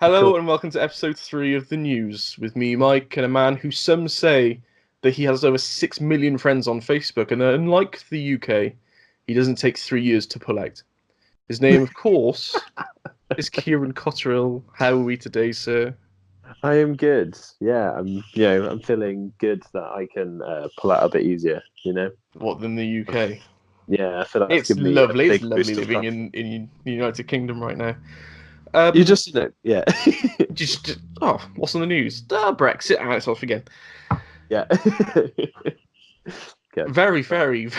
Hello Cool. and welcome to episode 3 of the news with me, Mike, and a man who some say that he has over 6 million friends on Facebook, and unlike the UK, he doesn't take 3 years to pull out. His name, of course, is Kieran Cotterill. How are we today, sir? I am good. Yeah, I'm feeling good that I can pull out a bit easier, you know? What than the UK? Yeah, I feel like that's It's given me a lovely. It's big lovely boost of living confidence. in the United Kingdom right now. You Um, just, yeah. what's on the news? Brexit. It's off again. Yeah. Good. Very, very.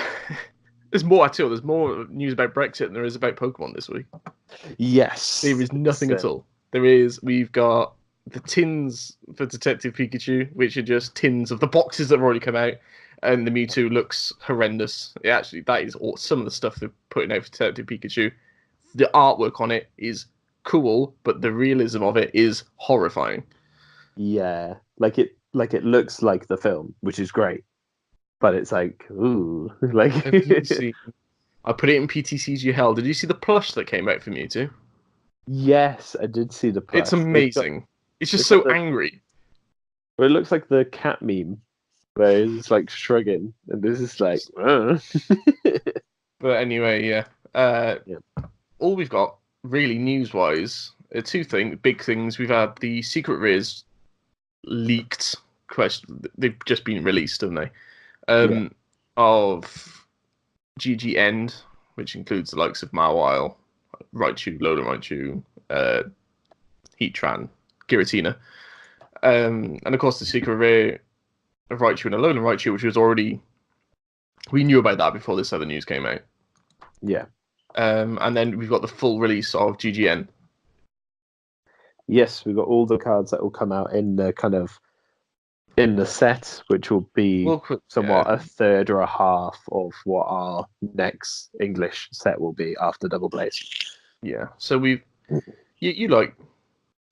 There's more. I tell. There's more news about Brexit than there is about Pokemon this week. There Yes. is nothing at all. We've got the tins for Detective Pikachu, which are just tins of the boxes that have already come out, and the Mewtwo looks horrendous. Actually, that is all, some of the stuff they're putting out for Detective Pikachu. The artwork on it is cool, but the realism of it is horrifying. Yeah. Like it looks like the film, which is great. But it's like, ooh. Like Have you seen? I put it in PTCG Hell. Did you see the plush that came out for Mewtwo? yes, I did see the It's plush. amazing. It's just It's got so the angry. well, it looks like the cat meme where he's like shrugging and this is like But anyway, yeah. Uh, yeah. all we've got really news wise are two big things. We've had the secret rares leaked. Question, they've just been released, haven't they? Yeah. Of GG End, which includes the likes of Mawile, Raichu, Lola Raichu, uh, Heatran, Giratina, and of course the secret rare of Raichu and Alolan Raichu, which was already we knew about that before this other news came out. Yeah. And then we've got the full release of GGN. Yes, we've got all the cards that will come out in the kind of in the set, which will be Well, yeah, somewhat a third or a half of what our next English set will be after Double Blaze. yeah. So you, you like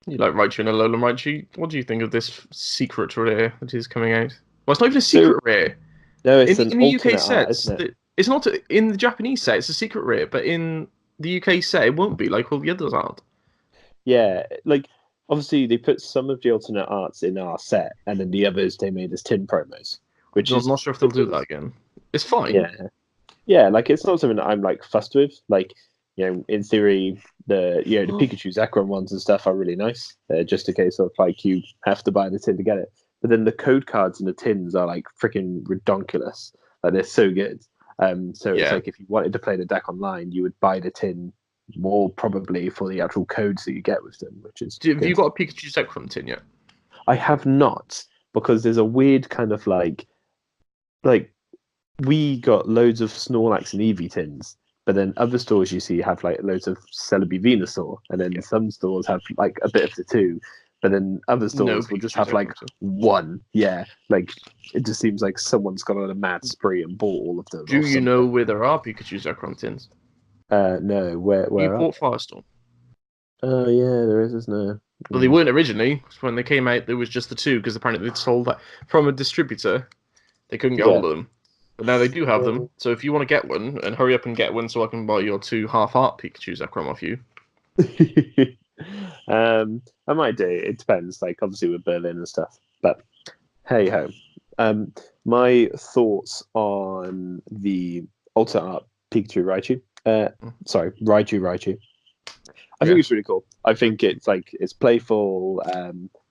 you like Raichu and Alolan Raichu. What do you think of this secret rare that is coming out? Well, it's not even a So secret rare. no, In it's the, an in the UK alternate art, sets, isn't it? it's not in the Japanese set. It's a secret rare, but in the UK set, it won't be like all the others aren't. Yeah, like obviously they put some of the alternate arts in our set, and then the others they made as tin promos, which I'm is not sure if they'll which do that is again. It's fine. yeah, yeah, like it's not something that I'm like fussed with. Like, in theory, the Pikachu Zekrom ones and stuff are really nice. Just a case of like you have to buy the tin to get it. But then the code cards and the tins are like freaking redonkulous. Like they're so good. So it's Yeah. like if you wanted to play the deck online, you would buy the tin more probably for the actual codes that you get with them, which is Have you good. got a Pikachu Zekrom tin yet? I have not because there's a weird kind of like we got loads of Snorlax and Eevee tins, but then other stores you see have like loads of Celebi Venusaur, and then Yeah. some stores have like a bit of the two, but then other No stores will just Pikachu have like Zekrom tin. one. Yeah, like it just seems like someone's gone on a mad spree and bought all of them or Do you know something. where there are Pikachu Zekrom tins? No, where are Newport they? Firestorm. Oh yeah, there is, isn't there? Well, they Mm. weren't originally. When they came out, there was just the two because apparently they'd sold that from a distributor. They couldn't get Yeah. hold of them. But now they do have them. So if you want to get one, and hurry up and get one so I can buy your two half-heart Pikachu Zekrom off you. I might do. It depends. Like obviously with Berlin and stuff, but hey ho. Um, my thoughts on the Ultra Art Pikachu Raichu. Sorry, Raichu. I think Yeah. it's really cool. I think it's like it's playful.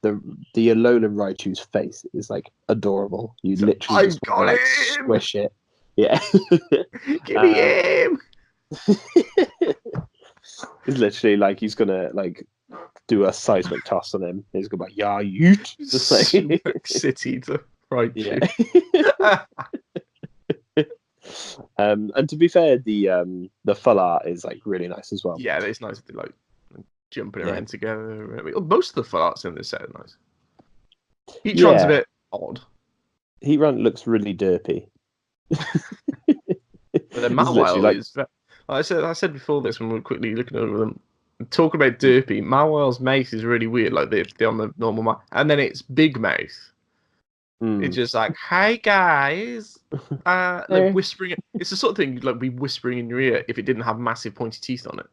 The Alolan Raichu's face is like adorable. You So literally I just want to got like him! squish it. Yeah. Give me um, him! it's literally like he's gonna like do a seismic toss on him. He's gonna be like, yeah, you just like Super City to yeah. Raichu. And to be fair, the full art is like really nice as well. Yeah, it's nice if they like jumping Yeah, around together. I mean, most of the full arts in this set are nice. Heatron's a yeah. bit odd, Heat Run looks really derpy. but then It's literally Mawile like is. I said before this when we were quickly looking over them. Talking about derpy, Mawile's mouth is really weird. Like they on the normal mouth, and then it's big mouth. It's mm, just like, "Hey guys," like eh, whispering. It's the sort of thing you'd like be whispering in your ear if it didn't have massive pointy teeth on it.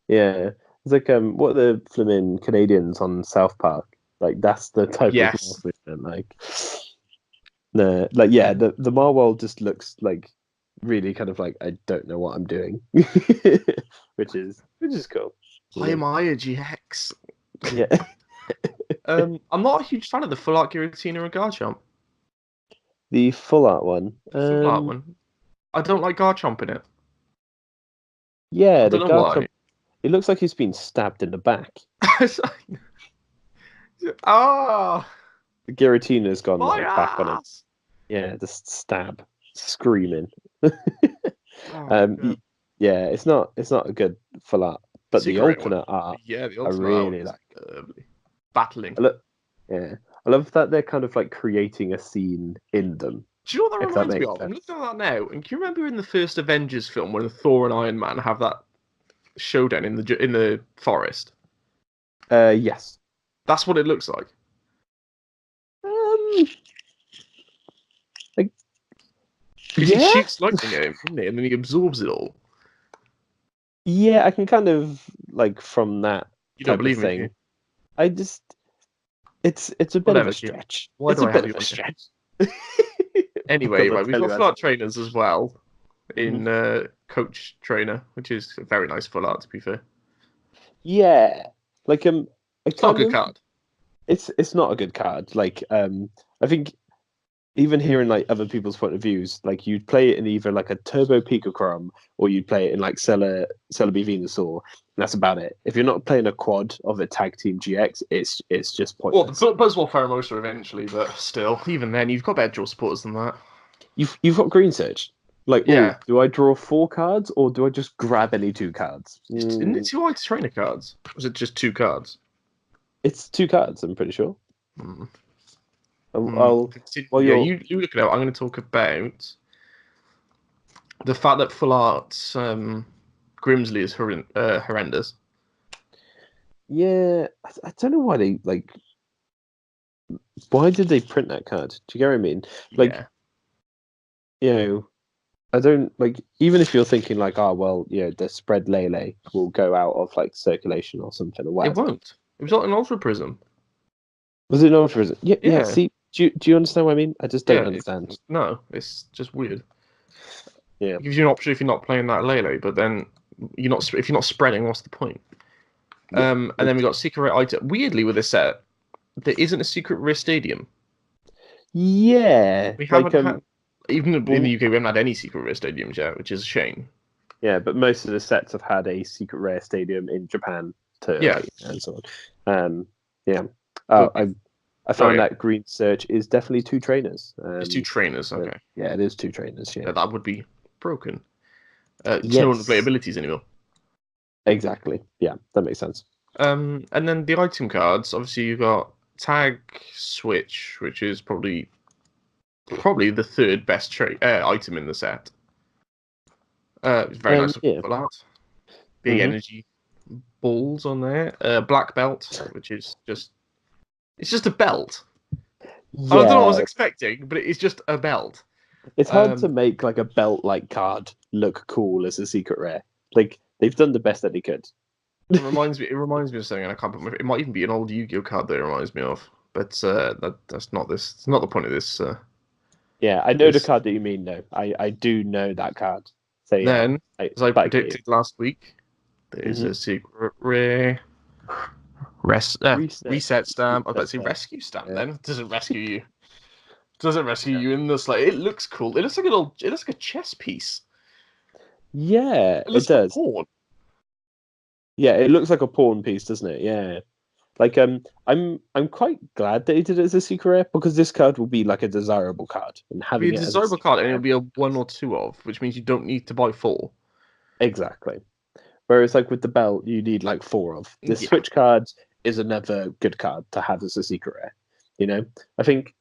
yeah. It's like what are the flipping Canadians on South Park? Like that's the type of Yes. Marvel. Like no, like yeah, the Marvel just looks like really kind of like I don't know what I'm doing, which is cool. You Hi, know? Maya GX. Yeah. I'm not a huge fan of the full art Giratina and Garchomp. The full art one. The full art one. I don't like Garchomp in it. I Yeah, the don't know why. Garchomp. It looks like he's been stabbed in the back. Ah, The Giratina's gone my like back on him. ass. Yeah, just stab, screaming. Oh my um, god. y- yeah, it's not a good full art, but the Secret Rare one. alternate art Yeah, the I ultimate art one really is like. lovely. Battling. I look, yeah, I love that they're kind of like creating a scene in them, Do you know what that if that reminds me makes of? I'm sense. looking at that now, and can you remember in the first Avengers film when Thor and Iron Man have that showdown in the forest? Yes. That's what it looks like. Um, like Because he yeah, shoots lightning at him, doesn't he? And then he absorbs it all. yeah, I can kind of like from that You don't type of believe me, do you? thing. I just it's a bit of Whatever, a Jim. stretch. Why It's do a I bit have of you a on here? stretch. Anyway, Because I right, we've tell got you as full it is. trainers as well Mhm. in Coach Trainer, which is a very nice full art, to be fair. Yeah, like I It's not a kind good of card. it's not a good card. Like I think even hearing like other people's point of views, like you'd play it in either like a Turbo Picochrome or you'd play it in like Celebi Venusaur. And that's about it. If you're not playing a quad of a tag team GX, it's just Well, the pointless. Buzzwole Pheromosa eventually, but still, even then, you've got better draw supporters than that. You've got Green Search. Like, oh, Yeah. do I draw 4 cards or do I just grab any 2 cards? Isn't it two Ice Trainer cards? Or is it just two cards? It's 2 cards, I'm pretty sure. Hmm. I'll while Yeah, you're you look it up. I'm going to talk about the fact that full art Grimsley is horrendous. yeah, I don't know why they like why did they print that card? Do you get what I mean? Like, Yeah. you know, I don't like even if you're thinking like, oh well, the spread Lele will go out of like circulation or something or It whatever. won't. It was an Ultra Prism. Was it not for it? Yeah, yeah. Yeah. See, do you understand what I mean? I just don't Yeah. understand. No, it's just weird. Yeah. It gives you an option if you're not playing that Lele, but then if you're not spreading, what's the point? Yeah. And then we got secret rare item. Weirdly, with this set, there isn't a secret rare stadium. Yeah. We Like haven't had even in the well, UK, we haven't had any secret rare stadiums yet, which is a shame. yeah, but most of the sets have had a secret rare stadium in Japan to Yeah, like and so on. Yeah. but I oh found yeah, that Green Search is definitely 2 trainers. it's two trainers. But Okay, yeah, it is 2 trainers. Yeah. yeah, that would be broken. It's no one to play Yes. abilities anymore. Exactly. Yeah, that makes sense. And then the item cards. Obviously, you've got Tag Switch, which is probably the third best item in the set. It's very nice looking Yeah. for that. Big hmm energy balls on there. Black belt, which is it's just a belt. I don't know what I was Yeah, expecting, but it's just a belt. it's hard to Um, make like a belt like card look cool as a secret rare. Like they've done the best that they could. it reminds me of something, and I can't put it might even be an old Yu-Gi-Oh card that it reminds me of, but that's not this. It's not the point of this. Yeah, I know the This card that you mean though. I do know that card. So yeah, then, as I but I get you. predicted last week, there's hmm a secret rare Reset, reset stamp. I was about reset to say stamp. rescue stamp. Yeah. Then it doesn't rescue you. Doesn't rescue you in this. Like it looks cool. It looks like It looks like a chess piece. Yeah, It it looks like a does. pawn. Yeah, it looks like a pawn piece, doesn't it? Yeah. Like I'm quite glad that he did it as a secret rare because this card will be like a desirable card, and It'll be a having it as a desirable secret card, and it'll rare be a one or two of, which means you don't need to buy four. exactly. Whereas like with the belt, you need like 4 of. The Yeah, switch cards is another good card to have as a secret rare. You know, I think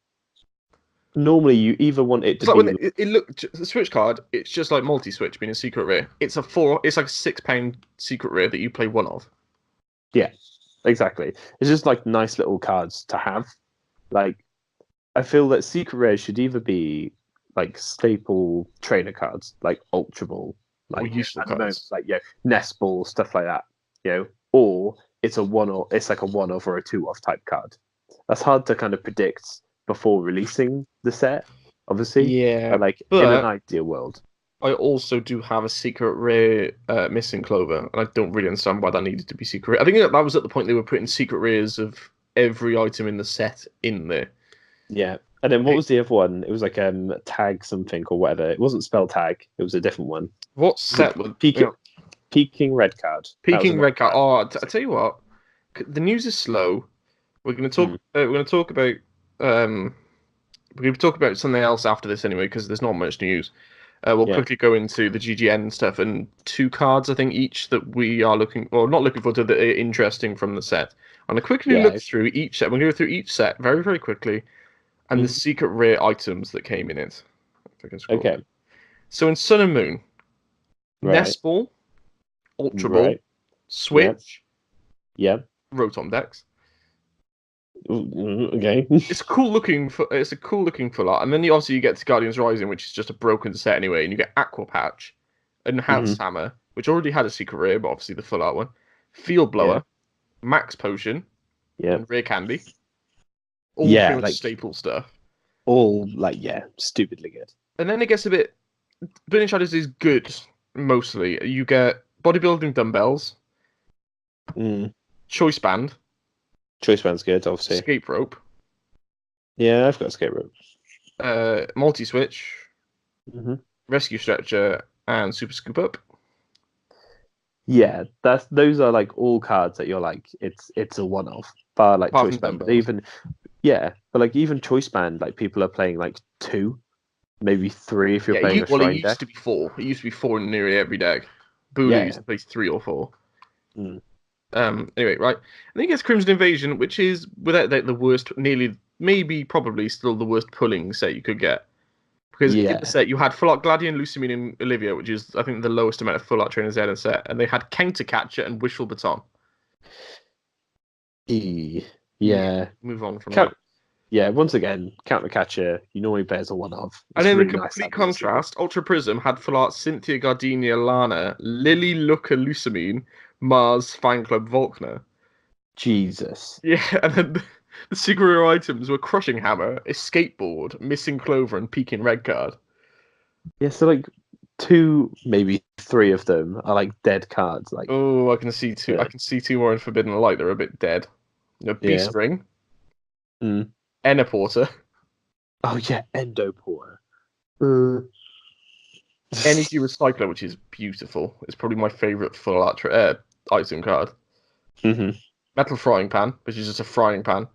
normally you either want it it's to like when be it look the switch card. It's just like multi-switch being a secret rare. It's a four. It's like a £6 secret rare that you play one of. yeah, exactly. It's just like nice little cards to have. Like I feel that secret rares should either be like staple trainer cards, like Ultra Ball, Or like useful at the moment, cards. like Nest Ball, stuff like that. You know, or it's a one off. It's like a one off or a two off type card. That's hard to kind of predict before releasing the set, obviously. Yeah, But like in an but ideal world, I also do have a secret rare missing clover, and I don't really understand why that needed to be secret rare. I think that was at the point they were putting secret rares of every item in the set in there. yeah. And then what was the other one? It was like tag something or whatever. It wasn't spell tag. It was a different one. What Was it set would peaking red card? That was peaking another red card? card. Oh, I tell you what, the news is slow. We're going to talk. Mm, We're going to talk about. Um, we're going to talk about something else after this anyway, because there's not much news. We'll yeah. quickly go into the GGN stuff and two cards, I think, each that we are looking, or not looking forward to, that are interesting from the set. I'm going to quickly Yeah. look through each set. We're going to go through each set very, very quickly, and the secret rare items that came in it. If I can scroll. Okay. So in Sun and Moon, Right. Nest Ball, Ultra Ball, Right. Switch, Yeah. Rotom Dex. Okay. It's cool looking. It's a cool looking full art, and then obviously you get to Guardians Rising, which is just a broken set anyway, and you get Aqua Patch, Enhanced Hammer, which already had a secret rare, but obviously the full art one, Field Blower, Max Potion, Yeah. and Rare Candy. All Yeah, pretty much like staple stuff. all like stupidly good. And then it gets a bit. Burning Shadows is good mostly. You get bodybuilding dumbbells, choice band, Choice band's good, obviously. escape rope, Yeah, I've got escape rope. multi switch, Mm-hmm. rescue stretcher, and super scoop up. Yeah, those are like all cards that you're like it's a one off. Bar like Apart choice from band, but dumbbells. but like even choice band, like people are playing like two, maybe three if you're Yeah, playing a well, it shrine used deck. to be four. It used to be four in nearly every deck. Bulu Yeah. used to play 3 or 4. Mm. Anyway, right. I think it's Crimson Invasion, which is without doubt the worst, nearly, maybe, probably still the worst pulling set you could get. Because in the set you had Full Art Gladian, Lusamine, and Olivia, which is I think the lowest amount of Full Art trainers they had in the set, and they had Counter Catcher and Wishful Baton. Yeah. Move on from that. Yeah, once again, Counter Catcher, you normally bears a one off. And then in complete contrast, Ultra Prism had Full Art Cynthia, Gardenia, Lana, Lily, Looker, Lusamine, Mars, Fan Club, Volkner. Jesus. Yeah, and then the secret rare items were Crushing Hammer, Escape Board, Missing Clover, and Peaking Red Card. Yeah, so like two, maybe three of them are like dead cards. Like, oh, I can see two. I can see two more in Forbidden Light. They're a bit dead. Beast Ring, Enneporter. Oh yeah, Endoporter. Energy Recycler, which is beautiful. It's probably my favorite full art item card. Mm-hmm. Metal Frying Pan, which is just a frying pan.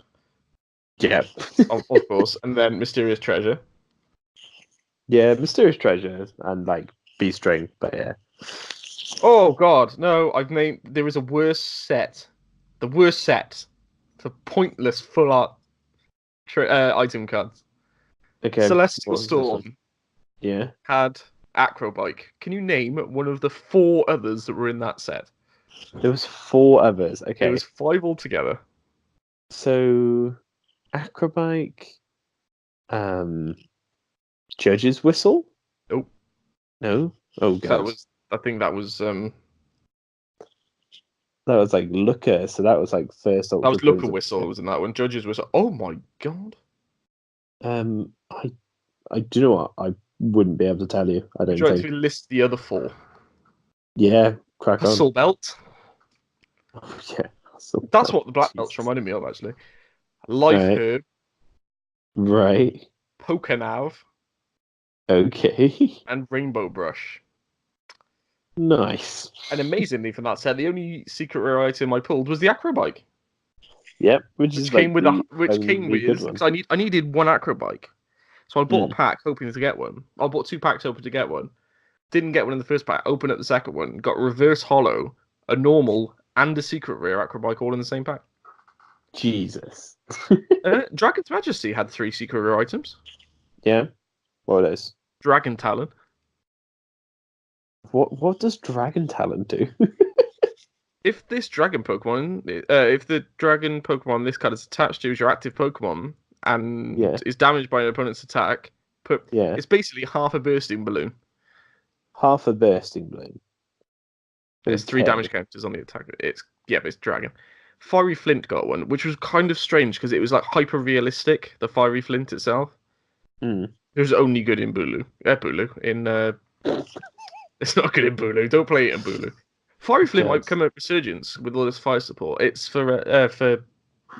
Yeah. of course. And then Mysterious Treasure. Yeah, Mysterious Treasure and like Beast Ring, but yeah. Oh god, no, I've named there is a worse set. The worst set for pointless full art item cards. Okay. Celestial Storm had Acrobike. Can you name one of the 4 others that were in that set? There was 4 others. Okay. There was 5 altogether. So Acrobike, Judge's Whistle? Nope. No? Oh god. I think that was that was like Looker, so that was like first that was Looker Whistle, was in that one. Judge's Whistle. Oh my god. I do you know what? I wouldn't be able to tell you. I don't think. To list the other 4. Yeah, crack on. Hustle Belt. Oh, yeah. Hustle That's Belt. what the Black Belt's reminded me of, actually. Life Herb. Right. Pokenav. Okay. And Rainbow Brush. Nice. And amazingly, from that set, the only secret rare item I pulled was the Acrobike. Yep, which came with because I needed one Acrobike, so I bought a pack hoping to get one. I bought 2 packs hoping to get one. Didn't get one in the first pack. Opened up the second one, got Reverse Hollow, a normal, and a secret rare Acrobike all in the same pack. Jesus. Dragon's Majesty had 3 secret rare items. Yeah. What are those? Dragon Talon. What does Dragon Talon do? If this dragon Pokemon, if the dragon Pokemon this card is attached to is your active Pokemon and is damaged by an opponent's attack, it's basically half a bursting balloon. Half a bursting balloon. There's 3 Okay. damage counters on the attack. But it's dragon. Fiery Flint got one, which was kind of strange because it was like hyper realistic. The Fiery Flint itself. Mm. It was only good in Bulu. Bulu in. It's not good in Bulu. Don't play it in Bulu. Fiery Flint might God. come at Resurgence with all this fire support. It's for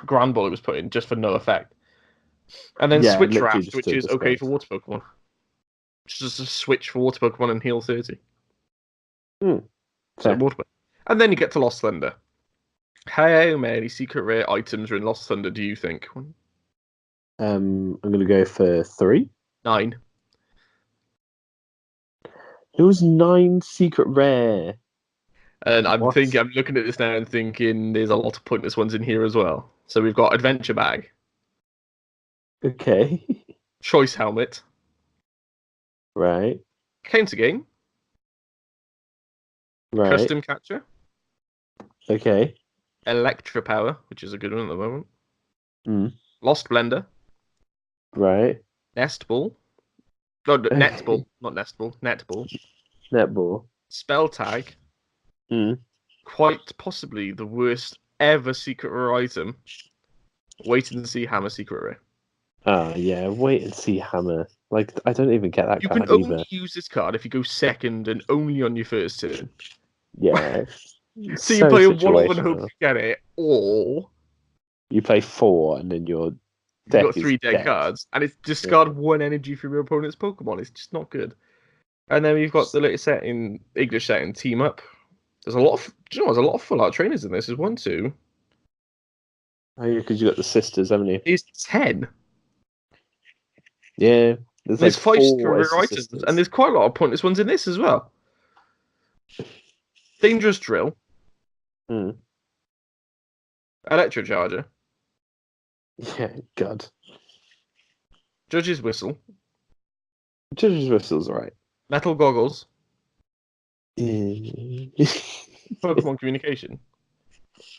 Grand Ball. It was put in just for no effect. And then Yeah, Switch literally Raft, just which to is okay discard. for water Pokemon. Just a switch for water Pokemon and heal 30. So Fair. water. And then you get to Lost Thunder. How many secret rare items are in Lost Thunder, do you think? I'm gonna go for 3. 9. It was 9 secret rare. And I'm What? looking at this now and thinking there's a lot of pointless ones in here as well. So we've got Adventure Bag, Okay. Choice Helmet, Right. Counter Game, Right. Custom Catcher, Okay. Electra Power, which is a good one at the moment, Mm. Lost Blender, Right. Nest Ball, no, Net Ball, not Nest Ball, Net Ball, Netball. Spell Tag, Mm. quite possibly the worst ever secret rare item, Wait and See Hammer Secret Rare. Ah, yeah. Wait and see hammer. Like, I don't even get that You can card only either. use this card if you go second and only on your first turn. Yeah. So you play a 1-off and hope situational. you get it, or You play 4 and then your you've deck got is 3 dead dead. cards, and it's discard 1 energy from your opponent's Pokemon. It's just not good. And then we've got the latest set in English set in Team Up. There's a lot of, do you know, there's a lot of full art trainers in this. There's 1, 2. Oh, yeah, because you got the sisters, haven't you? There's 10. Yeah. There's There's like 5 4 career as the items, sisters. and there's quite a lot of pointless ones in this as well. Dangerous Drill, Hmm. Electro Charger, Yeah, God. Judge's Whistle, Judge's Whistle's alright. Metal Goggles, Yeah. Pokemon Communication.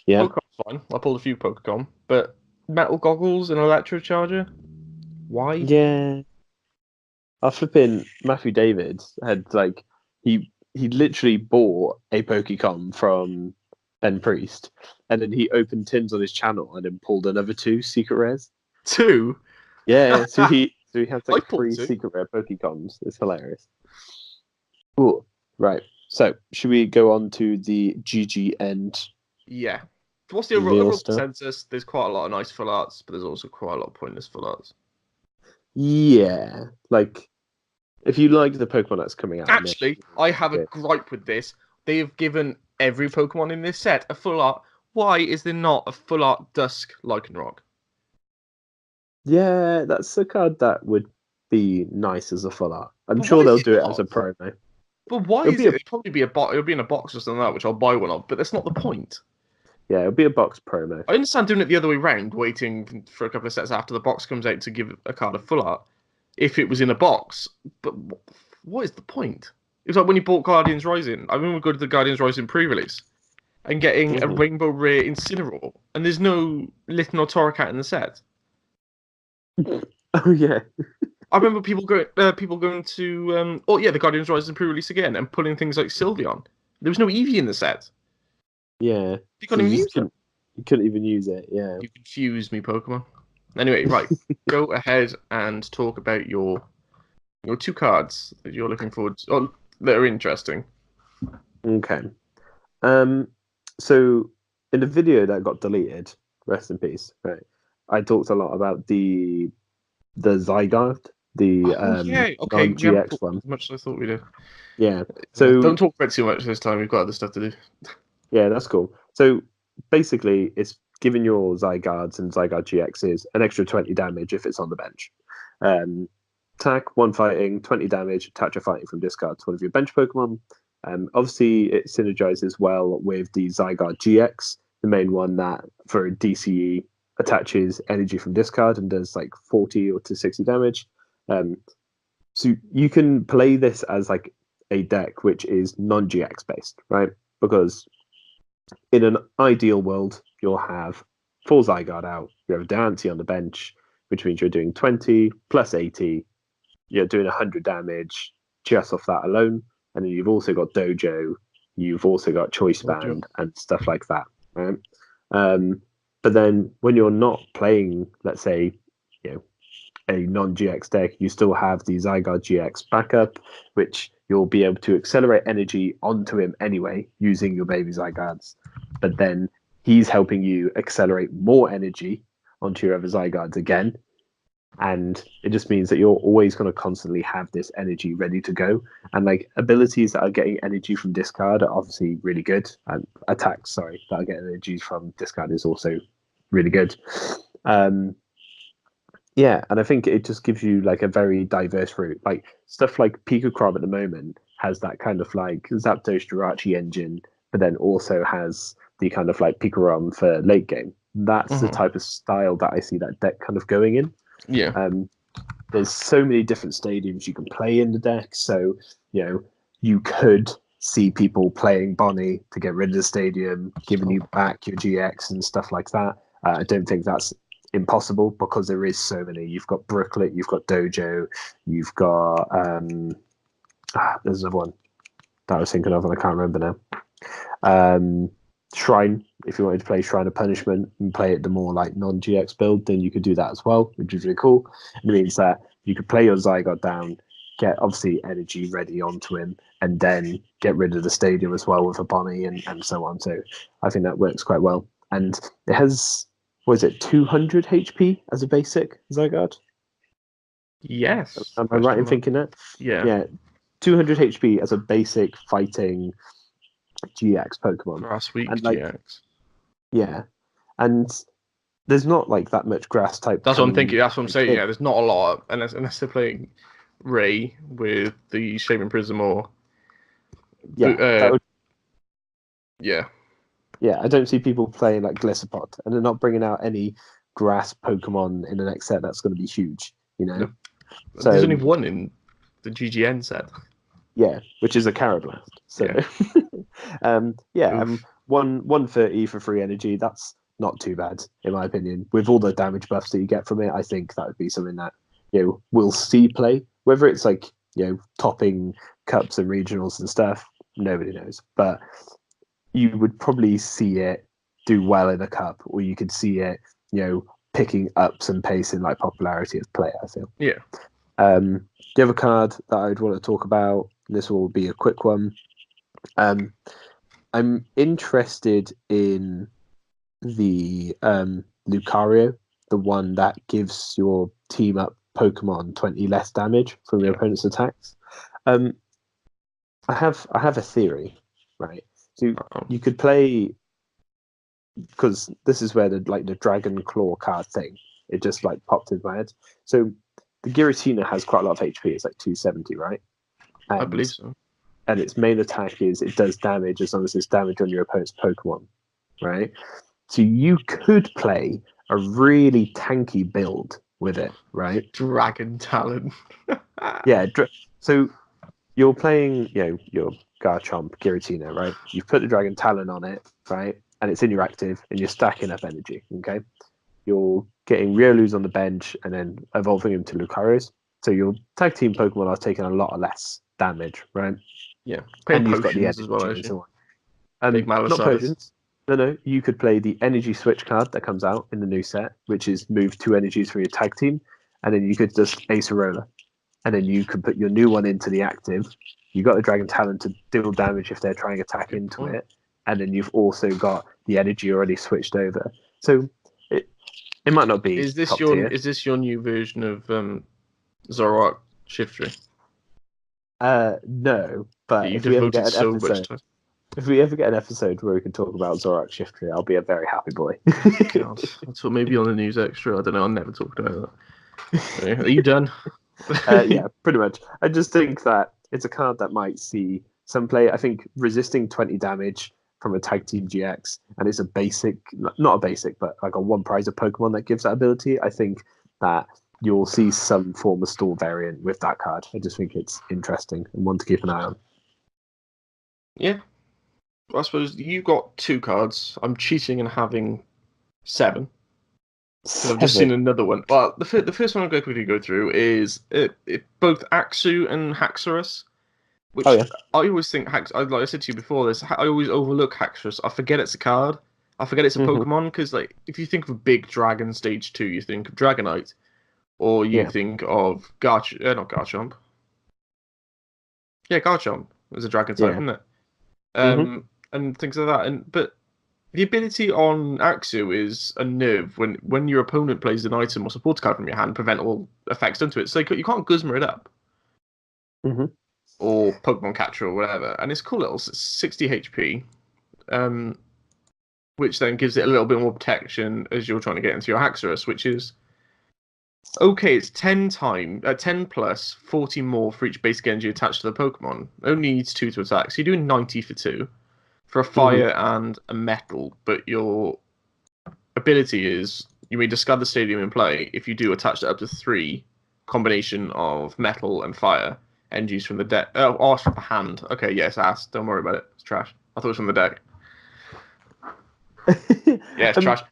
Yeah. Pokemon's fine. I pulled a few Pokemon, but Metal Goggles and Electro Charger? Why? Yeah. Our flipping Matthew David had like he literally bought a Pokecom from Ben Priest, and then he opened tins on his channel and then pulled another 2 secret rares. 2? Yeah, so he has I like pulled 3 2. secret rare Pokecoms. It's hilarious. Cool. Right. So should we go on to the GG end? Yeah. What's the Real overall stuff? consensus? There's quite a lot of nice full arts, but there's also quite a lot of pointless full arts. Yeah. Like if you like the Pokemon that's coming out. Actually, I have a gripe with this. They have given every Pokemon in this set a full art. Why is there not a full art Dusk Lycanroc? Yeah, that's a card that would be nice as a full art. I'm But sure why is they'll it do it not? as a promo. But why It'll is be it? It'll probably be a box. It'll be in a box or something like that, which I'll buy one of. But that's not the point. Yeah, it'll be a box promo. I understand doing it the other way round, waiting for a couple of sets after the box comes out to give a card a full art. If it was in a box, but what is the point? It's like when you bought Guardians Rising. I remember going to the Guardians Rising pre-release and getting a Rainbow Rare Incineroar, and there's no Litten or Torracat in the set. Oh yeah. I remember people going to the Guardians Rising pre-release again and pulling things like Sylveon. There was no Eevee in the set. Yeah. You can't even use it. You couldn't even use it, yeah. You confuse me, Pokemon. Anyway, right. Go ahead and talk about your 2 cards that you're looking forward to, that are interesting. Okay. So in the video that got deleted, rest in peace, right? I talked a lot about the Zygarde, the non-GX one. As much as I thought we did. Yeah. So don't talk about it too much this time. We've got other stuff to do. yeah, that's cool. So basically, it's giving your Zygardes and Zygarde GXs an extra 20 damage if it's on the bench. Attack, 1 fighting, 20 damage, attach a fighting from discard to one of your bench Pokemon. Obviously, it synergizes well with the Zygarde GX, the main one that for DCE attaches energy from discard and does like 40 or to 60 damage. So you can play this as like a deck which is non-GX based, right? Because in an ideal world, you'll have full Zygarde out, you have Diancie on the bench, which means you're doing 20 plus 80, you're doing 100 damage just off that alone. And then you've also got Dojo, You've also got choice Told you. band and stuff like that, right? But then when you're not playing, let's say, you know, a non-GX deck, you still have the Zygarde GX backup, which you'll be able to accelerate energy onto him anyway using your baby Zygardes. But then he's helping you accelerate more energy onto your other Zygardes again. And it just means that you're always going to constantly have this energy ready to go. And like abilities that are getting energy from discard are obviously really good. And attacks, sorry, that are getting energy from discard is also really good. Yeah, and I think it just gives you like a very diverse route. Like stuff like Pikachu at the moment has that kind of like Zapdos Jirachi engine, but then also has the kind of like Pikarom for late game. That's the type of style that I see that deck kind of going in. Yeah. There's so many different stadiums you can play in the deck. So, you could see people playing Bonnie to get rid of the stadium, giving you back your GX and stuff like that. I don't think that's impossible because there is so many. You've got Brooklet, you've got Dojo, you've got there's another one that I was thinking of and I can't remember now. Shrine, if you wanted to play Shrine of Punishment and play it the more like non-GX build, then you could do that as well, which is really cool. And it means that you could play your Zygarde down, get obviously energy ready onto him, and then get rid of the stadium as well with a Bonnie and so on. So I think that works quite well. And it has, what is it, 200 HP as a basic Zygarde? Yes. Am I right in thinking that? Yeah. Yeah, 200 HP as a basic fighting GX Pokemon. Last week And like, GX. yeah, and there's not like that much grass type. That's what I'm thinking. That's what I'm saying. in. Yeah, there's not a lot unless they're playing Ray with the Shaman Prism or Yeah, that would, yeah. yeah. I don't see people playing like Gliscopod, and they're not bringing out any grass Pokemon in the next set. That's going to be huge, No. So there's only one in the GGN set. Yeah, which is a Carablast. So Yeah. 130 for free energy. That's not too bad in my opinion. With all the damage buffs that you get from it, I think that would be something that we'll see play. Whether it's like topping cups and regionals and stuff, nobody knows. But you would probably see it do well in a cup, or you could see it picking up some pace in like popularity as player. I feel. Yeah. The other card that I'd want to talk about, this will be a quick one. I'm interested in the Lucario, the one that gives your team up Pokemon 20 less damage from your opponent's attacks. I have a theory, right? So you could play, because this is where the Dragon Claw card thing, it just like popped in my head. So the Giratina has quite a lot of HP. It's like 270, right? I believe so. And its main attack is it does damage as long as it's damage on your opponent's Pokemon, right? So you could play a really tanky build with it, right? Dragon Talon. Yeah. So you're playing, your Garchomp, Giratina, right? You've put the Dragon Talon on it, right? And it's in your active, and you're stacking up energy, okay? You're getting Riolu's on the bench and then evolving him to Lucarios. So your tag team Pokemon are taking a lot less damage, right? Yeah. And you've got the energy as well, and so on. Big Not Malasades. potions. No. You could play the energy switch card that comes out in the new set, which is move 2 energies for your tag team, and then you could just Acerola. And then you could put your new one into the active. You got the Dragon Talon to deal damage if they're trying to attack into it, and then you've also got the energy already switched over. So it might not be. Is this top your tier. Is this your new version of Zoroark Shiftry? No, but if we ever get an episode, where we can talk about Zoroark Shiftry, I'll be a very happy boy. God, I thought maybe on the news extra. I don't know. I never talked about that. Okay, are you done? Yeah, pretty much. I just think that it's a card that might see some play. I think resisting 20 damage from a tag team GX, and it's a basic, not a basic, but like a one prize of Pokemon that gives that ability. I think that you'll see some form of stall variant with that card. I just think it's interesting and one to keep an eye on. Yeah. I suppose you got 2 cards. I'm cheating and having 7. So I've just seen another one. Well, the first one I'm going to quickly go through is both Axu and Haxorus. Oh which yeah. I always think like I said to you before, this I always overlook Haxorus. I forget it's a card. I forget it's a Hmm. Pokemon because like if you think of a big dragon stage 2, you think of Dragonite, or you Yeah. think of not Garchomp. Yeah, Garchomp is a dragon type, Yeah. isn't it? Hmm. And things like that. And but the ability on Axew is a nerve when your opponent plays an item or support card from your hand, prevent all effects done to it. So you can't Guzma it up Hmm. or Pokemon Catcher or whatever. And it's cool little 60 HP, um, which then gives it a little bit more protection as you're trying to get into your Haxorus, which is okay. It's 10 plus 40 more for each basic energy attached to the Pokemon. Only needs 2 to attack, so you're doing 90 for 2 for a Hmm. fire and a metal, but your ability is you may discard the stadium in play if you do attach it up to 3 combination of metal and fire energies from the deck. Oh, it's from the hand. Okay, yes, ass. Don't worry about it. It's trash. I thought it was from the deck. Yeah, it's um, trash.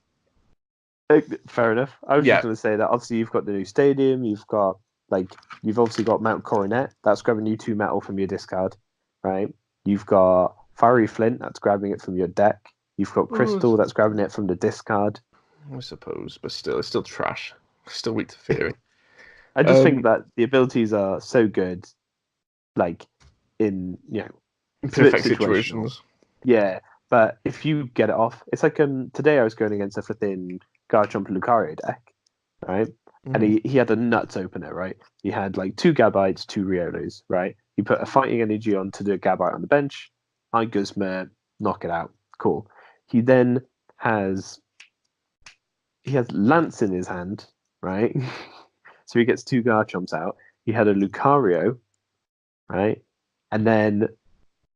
Fair enough. I was just Yeah. going to say that obviously you've got the new stadium. You've obviously got Mount Coronet. That's grabbing you 2 metal from your discard, right? You've got Fiery Flint. That's grabbing it from your deck. You've got Crystal. That's grabbing it from the discard. I suppose, but still, it's still trash. Still weak to theory. I just think Um, that the abilities are so good, like in it's a bit Perfect situational. situations. Yeah, but if you get it off, it's like today I was going against a flipping Garchomp Lucario deck, right? And Hmm. he had a nuts opener, right? He had like 2 Gabites, 2 Riolos, right? He put a fighting energy onto the Gabite on the bench. I Guzma, knock it out. Cool. He then has he has Lance in his hand, right? So he gets 2 Garchomps out. He had a Lucario, right? And then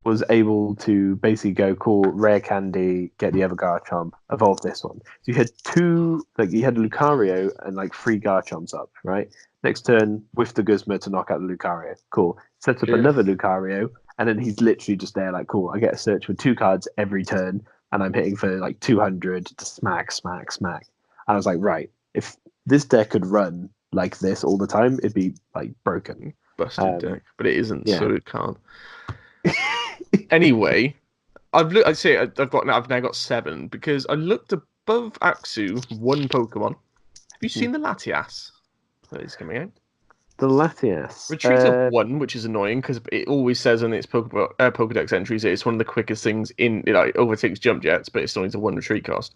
was able to basically go cool rare candy, get the other Garchomp, evolve this one. So you had 2, like you had Lucario and like 3 Garchomps up, right? Next turn with the Guzma to knock out the Lucario. Cool. Sets up Yeah. another Lucario, and then he's literally just there like cool. I get a search for 2 cards every turn, and I'm hitting for like 200 to smack, smack, smack. And I was like, right, if this deck could run like this all the time, it'd be like broken. Busted Um, deck, but it isn't, yeah. so it can't. Anyway, I've looked. I've now got 7 because I looked above Axu, one Pokemon. Have you seen the Latias that is coming out? The Latias. Retreat of 1, which is annoying because it always says in its Pokedex entries that it's one of the quickest things in. It overtakes Jump Jets, but it still needs a 1 retreat cost.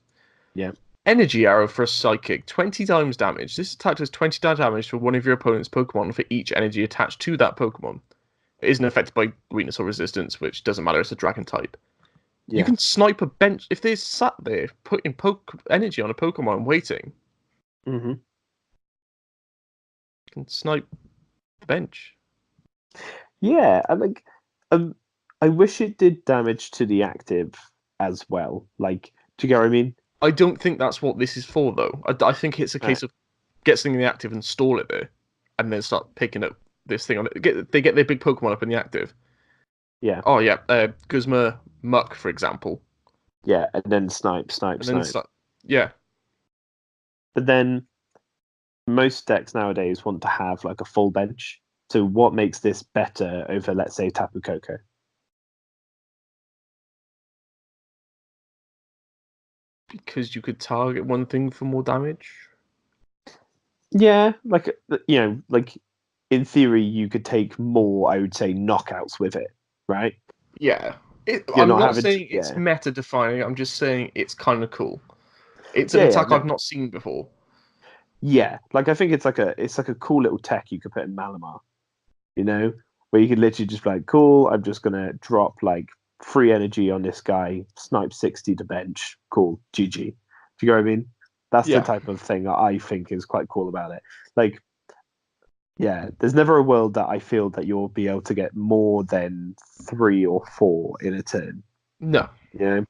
Yeah. Energy Arrow for a Psychic, 20 times damage. This attack does 20 times damage for one of your opponent's Pokemon for each energy attached to that Pokemon. It isn't affected by weakness or resistance, which doesn't matter. It's a Dragon type. You Yeah. can snipe a bench if they're sat there putting energy on a Pokemon waiting. Hmm. You can snipe the bench. Yeah. Um, I wish it did damage to the active as well. Like, do you get what I mean? I don't think that's what this is for, though. I think it's a Uh, case of get something in the active and stall it there, and then start picking up this thing on it. They get their big Pokemon up in the active. yeah. Oh yeah, Guzma Muck, for example, Yeah. And then snipe, snipe, and then snipe. start. Yeah, But then most decks nowadays want to have like a full bench. So what makes this better over, let's say, Tapu Koko? because you could target one thing for more damage. Yeah, like in theory, you could take more. I would say knockouts with it, right? Yeah, You're I'm not not having to, saying it's yeah, meta defining. I'm just saying it's kind of cool. It's an yeah, yeah. attack No, I've not seen before. yeah. Like I think it's like a cool little tech you could put in Malamar, where you could literally just be like, cool, I'm just gonna drop like free energy on this guy, snipe 60 to bench, cool, GG. Do you know what I mean? That's the Yeah, type of thing that I think is quite cool about it. Like, yeah, there's never a world that I feel that you'll be able to get more than 3 or 4 in a turn. no. You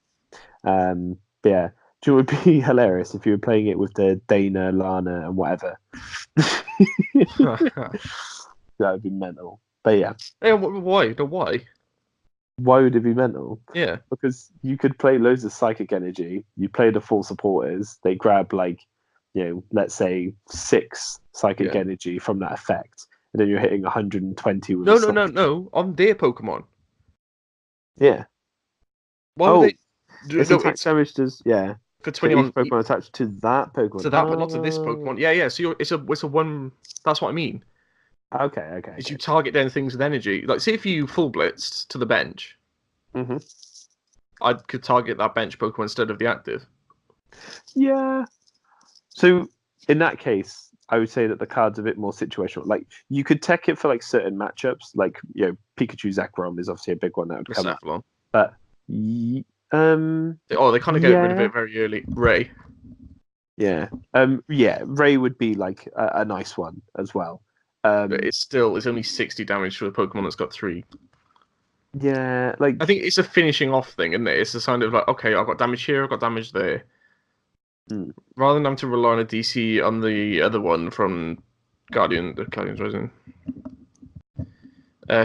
but yeah, it would be hilarious if you were playing it with the Dana, Lana, and whatever. That would be mental. But yeah, Yeah, why? No, why? why would it be mental? Yeah, Because you could play loads of psychic energy. You play the full supporters. They grab like, let's say 6 psychic yeah. energy from that effect, and then you're hitting 120 with No, a no, no, snipe. no. On their Pokemon. Yeah. Why would Oh, they? its No, attack it's damage does, yeah. for For 20 each on Pokemon attached to that to Pokemon. that, but not to this Pokemon. Yeah, yeah. So it's a one. That's what I mean. Okay, okay, Is okay. you target down things with energy. Like, say if you full blitzed to the bench, Hmm. I could target that bench Pokemon instead of the active. Yeah. So in that case, I would say that the card's a bit more situational. Like you could tech it for like certain matchups, like Pikachu Zekrom is obviously a big one that would The come up. Cephalon. But Oh, they kind of get rid of yeah, it very early. Ray. yeah. Ray would be like a nice one as well. But it's only 60 damage for a Pokemon that's got 3. Yeah, I think it's a finishing off thing, isn't it? It's a kind of like, okay, I've got damage here, I've got damage there. mm, Rather than having to rely on a DC on the other one from Guardian's Rising.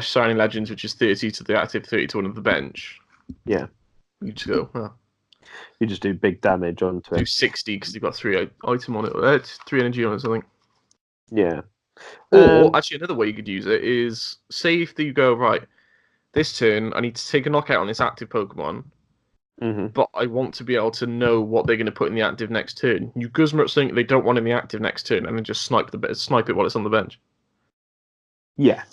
Shining Legends, which is 30 to the active, 30 to one of the bench. yeah. You just go, You just do big damage onto do it. 60 because you've got 3 item on it. It's 3 energy on it, I think. Yeah. Or actually, another way you could use it is say if you go right this turn, I need to take a knockout on this active Pokemon, Mhm. but I want to be able to know what they're going to put in the active next turn. You Guzma something they don't want in the active next turn, and then just snipe it while it's on the bench. Yeah.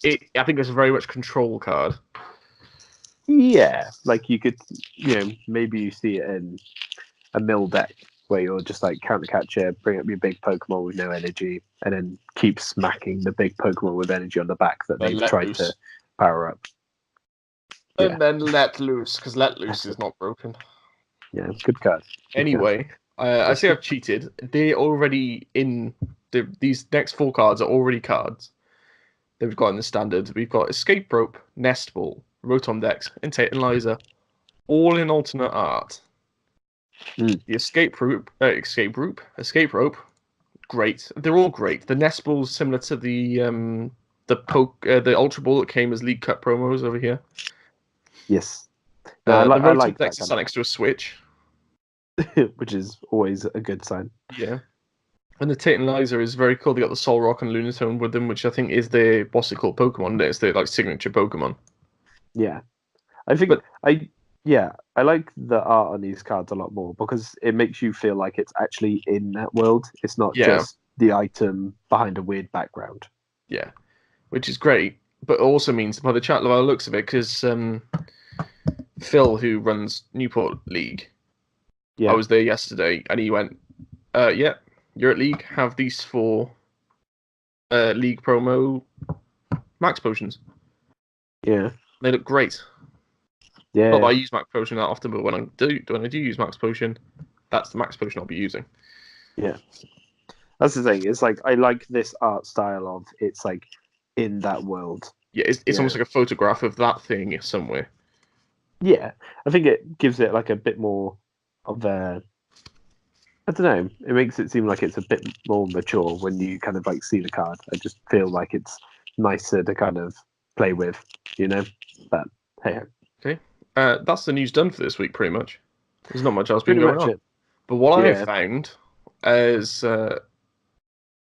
I think it's a very much control card. Yeah. Like you could, maybe you see it in a mill deck where you're just like counter catcher, bring up your big Pokemon with no energy, and then keep smacking the big Pokemon with energy on the back that Then they've let tried loose. to power up. Yeah. And then let loose, because let loose is not broken. Yeah, good card. Anyway, I say I've cheated. They're already in these next 4 cards are already cards that we've got in the standard. We've got Escape Rope, Nest Ball, Rotom Dex, and Titanizer, all in alternate art. Mm. The Escape Rope, great. They're all great. The Nest Ball's similar to the Ultra Ball that came as League Cup promos over here. Yes. No, I The like Rotom that Dex is kind sat next to a Switch. which is always a good sign. Yeah. And the Titanizer is very cool. They got the Soul Rock and Lunatone with them, which I think is their what's it called Pokemon. It's their like signature Pokemon. Yeah. I think But I like the art on these cards a lot more because it makes you feel like it's actually in that world. It's not yeah, just the item behind a weird background. yeah, which is great. But it also means by the looks of it, because Phil, who runs Newport League, I Yeah. was there yesterday, and he went, "Yeah, you're at League. Have these 4 League promo Max Potions. Yeah. They look great. Not that Yeah. I use Max Potion that often, but when I do use Max Potion, that's the Max Potion I'll be using." Yeah. That's the thing. It's like I like this art style of it's like in that world. Yeah, it's almost like a photograph of that thing somewhere. Yeah. I think it gives it like a bit more of a I don't know. It makes it seem like it's a bit more mature when you kind of like see the card. I just feel like it's nicer to kind of play with, you know. But hey, Okay, that's the news done for this week, pretty much. There's not much else been pretty going much on. it. But what I have Yeah. found, as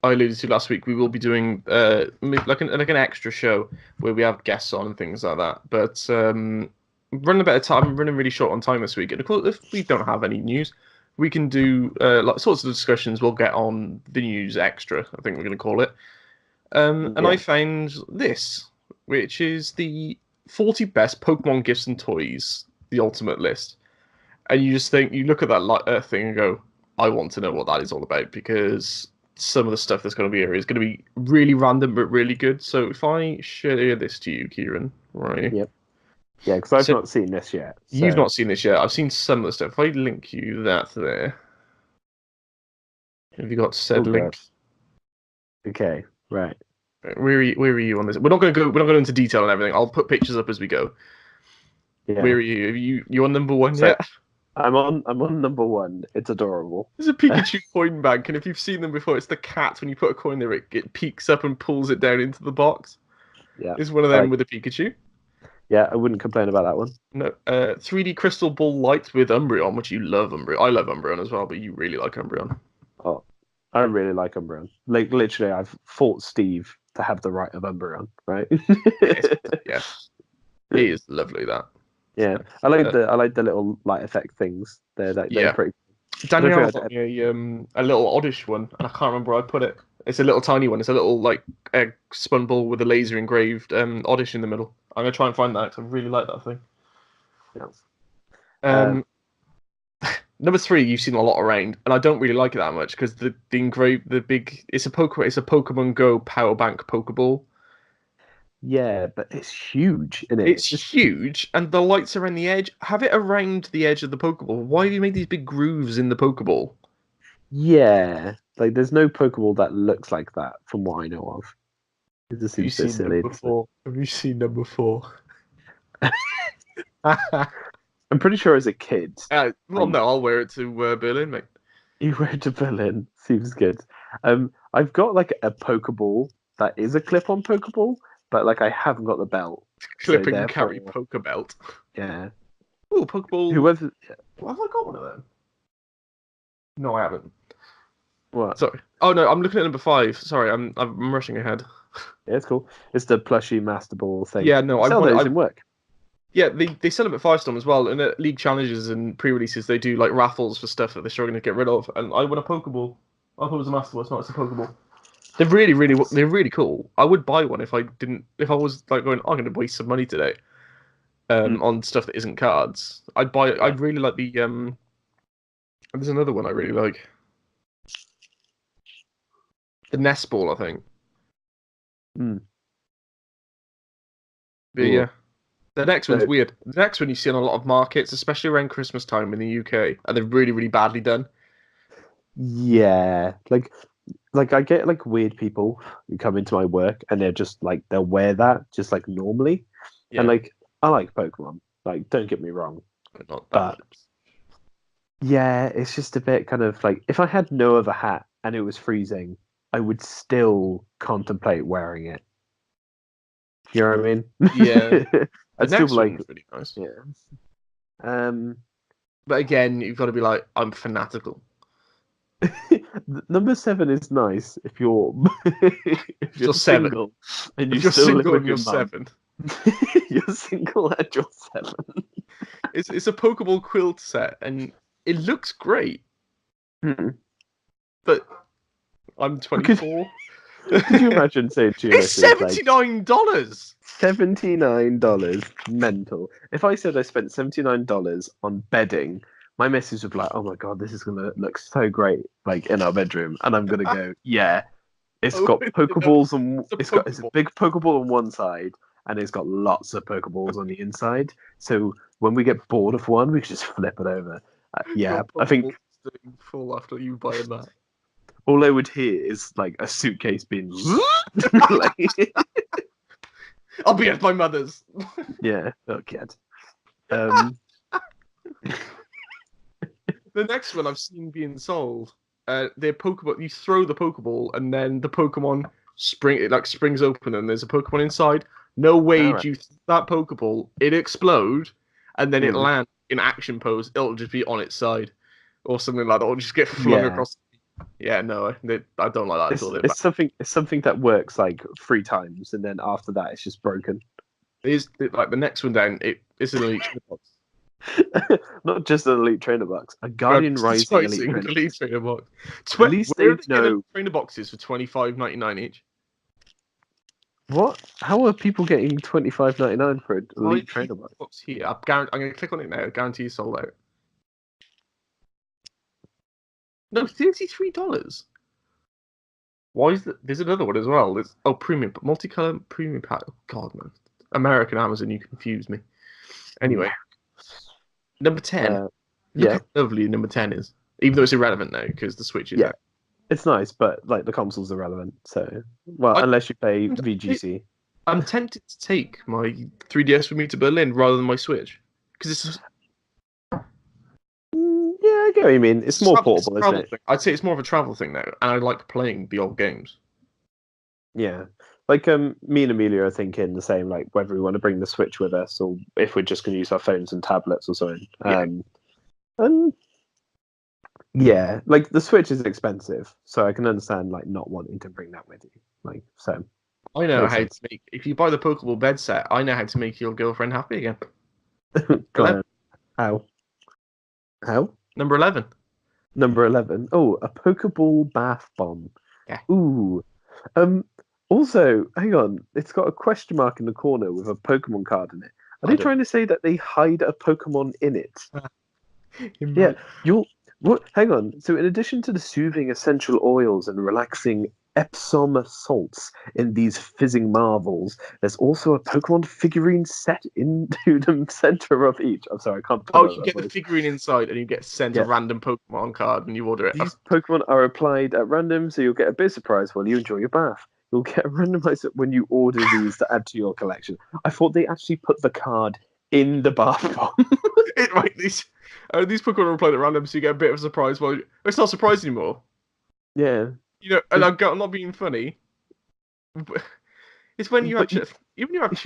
I alluded to last week, we will be doing like an extra show where we have guests on and things like that. But running a bit of time, I'm running really short on time this week. And of course, if we don't have any news, we can do like sorts of discussions. We'll get on the news extra. I think we're going to call it. And I Yeah. found this, which is the 40 best Pokemon gifts and toys, the ultimate list. And you just think, you look at that thing and go, I want to know what that is all about, because some of the stuff that's going to be here is going to be really random but really good. So if I share this to you, Kieran, right? Yep. Yeah, because I've So not seen this yet. you've So not seen this yet. I've seen some of the stuff. If I link you that there, have you got said oh god. link? Okay. Right. Where are you on this? We're not going to go. We're not going into detail and everything. I'll put pictures up as we go. Yeah. Where are you? You on number 1 So yet? I'm on number 1. It's adorable. There's a Pikachu coin bank, and if you've seen them before, it's the cat. When you put a coin there, it peeks up and pulls it down into the box. Yeah. It's one of I them like with a Pikachu. yeah, I wouldn't complain about that one. No, 3D Crystal Ball Light with Umbreon, which you love Umbreon. I love Umbreon as well, but you really like Umbreon. Oh, I really like Umbreon. Like literally I've fought Steve to have the right of Umbreon, right? Yeah, it is lovely that. Yeah, I like the little light effect things. They're Yeah, pretty. I don't think Danielle I'd got me a little Oddish one, and I can't remember where I put it. It's a little tiny one. It's a little like egg spun ball with a laser engraved Oddish in the middle. I'm gonna try and find that 'cause I really like that thing. yeah. Um, Number three, you've seen a lot around, and I don't really like it that much because the engraved the big it's a Pokemon Go Power Bank Pokeball. Yeah, but it's huge, isn't it? It's huge, and the lights around the edge. Have it around the edge of the Pokeball. Why have you made these big grooves in the Pokeball? Yeah, like there's no Pokeball that looks like that from what I know of. It just Have you seems so seen silly. number four? Have you seen number four? I'm pretty sure as a kid, Well, I no, I'll wear it to Berlin, mate. you went to Berlin. Seems good. I've got like a Pokeball that is a clip-on Pokeball, but like I haven't got the belt, so Clip and carry therefore, poker belt. yeah. Oh, Pokeball. Whoever, Have I got one of them? No, I haven't. what? Sorry. Oh no, I'm looking at number five. Sorry, I'm rushing ahead. Yeah, it's cool. It's the plushy Master Ball thing. Yeah, no, You I sell want. those in work. Yeah, they sell them at Five Storm as well. And at League Challenges and pre-releases, they do like raffles for stuff that they're struggling to get rid of. And I won a Pokeball. I thought it was a Master Ball. It's not. It's a Pokeball. They're really cool. I would buy one if I didn't. If I was like going, I'm going to waste some money today Mm, on stuff that isn't cards. I'd buy. yeah. I'd really like the There's another one I really like. The Nest Ball, I think. Mm, But yeah, cool. the next one's So weird. The next one you see on a lot of markets, especially around Christmas time in the UK, and they're really badly done. yeah, like I get like weird people who come into my work and they're just like they'll wear that just like normally, and Yeah, like I like Pokemon. Like don't get me wrong, but not that but much. yeah, it's just a bit kind of like if I had no other hat and it was freezing, I would still contemplate wearing it. You know what I Yeah, mean? the I'd still be next like, one's really nice. yeah. Um, But again, you've got to be like, I'm fanatical. number seven is nice if you're if If you're you're seven, single and you if you're still live single with and you're your mum. seven, You're single and you're seven. it's a Pokeball quilt set, and it looks great. Hmm. But I'm Could 24. could you imagine saying to your It's missus like $79. $79? Mental. If I said I spent $79 on bedding, my missus would be like, "Oh my god, this is gonna look so great, like in our bedroom," and I'm gonna go, "Yeah, it's got Open it up. Pokeballs and It's a it's a Pokeball. big Pokeball on one side, and it's got lots of Pokeballs on the inside. So when we get bored of one, we can just flip it over." Yeah, Your I think Pokeball doing full after you buying that. all I would hear is like a suitcase being like, I'll be at my mother's. yeah, oh god. Um, The next one I've seen being sold, they're Pokeball. You throw the Pokeball, and then the Pokemon springs open, and there's a Pokemon inside. No all way right. do you that Pokeball, it explode, and then it Hmm. land in action pose. It'll just be on its side, or something like that. Or just get flung Yeah, across. Yeah, no, I don't like that at all. it's something that works like 3 times, and then after that, it's just broken. Like the next one down. It's an elite trainer box. Not just an elite trainer box, a No, Guardian Rising sorry, elite single trainer elite box. trainer box. At least Where they are they getting know trainer boxes for 25.99 each? what. How are people getting 25.99 for an elite IP trainer box? box here. I'm going to click on it now. I guarantee it's sold out. No, $33. Why is that? There's another one as well. Premium, multicolor premium pack. Oh, God, man. American Amazon, you confuse me. Hmm. Anyway, number 10. Uh, Look yeah, how lovely number 10 is. Even though it's irrelevant now because the Switch is yeah, out. it's nice, but like the console's irrelevant. So, well, I, unless you pay VGC. I'm tempted to take my 3DS with me to Berlin rather than my Switch because Yeah, I get what you mean. It's more it's a portable, isn't travel it? thing. I'd say it's more of a travel thing now, and I like playing the old games. Yeah. Like me and Amelia are thinking the same, like whether we want to bring the Switch with us or if we're just gonna use our phones and tablets or something. Yeah, And yeah, like the Switch is expensive, so I can understand like not wanting to bring that with you. Like so I know Makes how to sense. make. If you buy the Pokeball bed set, I know how to make your girlfriend happy again. Go 11. on. How? How? Number 11. Number 11. Oh, a Pokeball bath bomb. Yeah, Ooh. Um. Also, hang on. It's got a question mark in the corner with a Pokemon card in it. Are I they don't. trying to say that they hide a Pokemon in it? Yeah. Imagine. You'll. What? Hang on. So, in addition to the soothing essential oils and relaxing Epsom salts in these fizzing marvels, there's also a Pokemon figurine set into the center of each. I'm sorry, I can't put Oh, out you that get the voice. figurine inside, and you get sent a Yeah. random Pokemon card, and you order it. These Pokemon are applied at random, so you'll get a bit surprised while you enjoy your bath. You'll get a randomizer when you order these to add to your collection. I thought they actually put the card in the bath bomb. It right these Pokemon are applied at random, so you get a bit of a surprise. Well, it's not a surprise anymore. Yeah, You know, and I'm not being funny. It's when you but actually, even you have.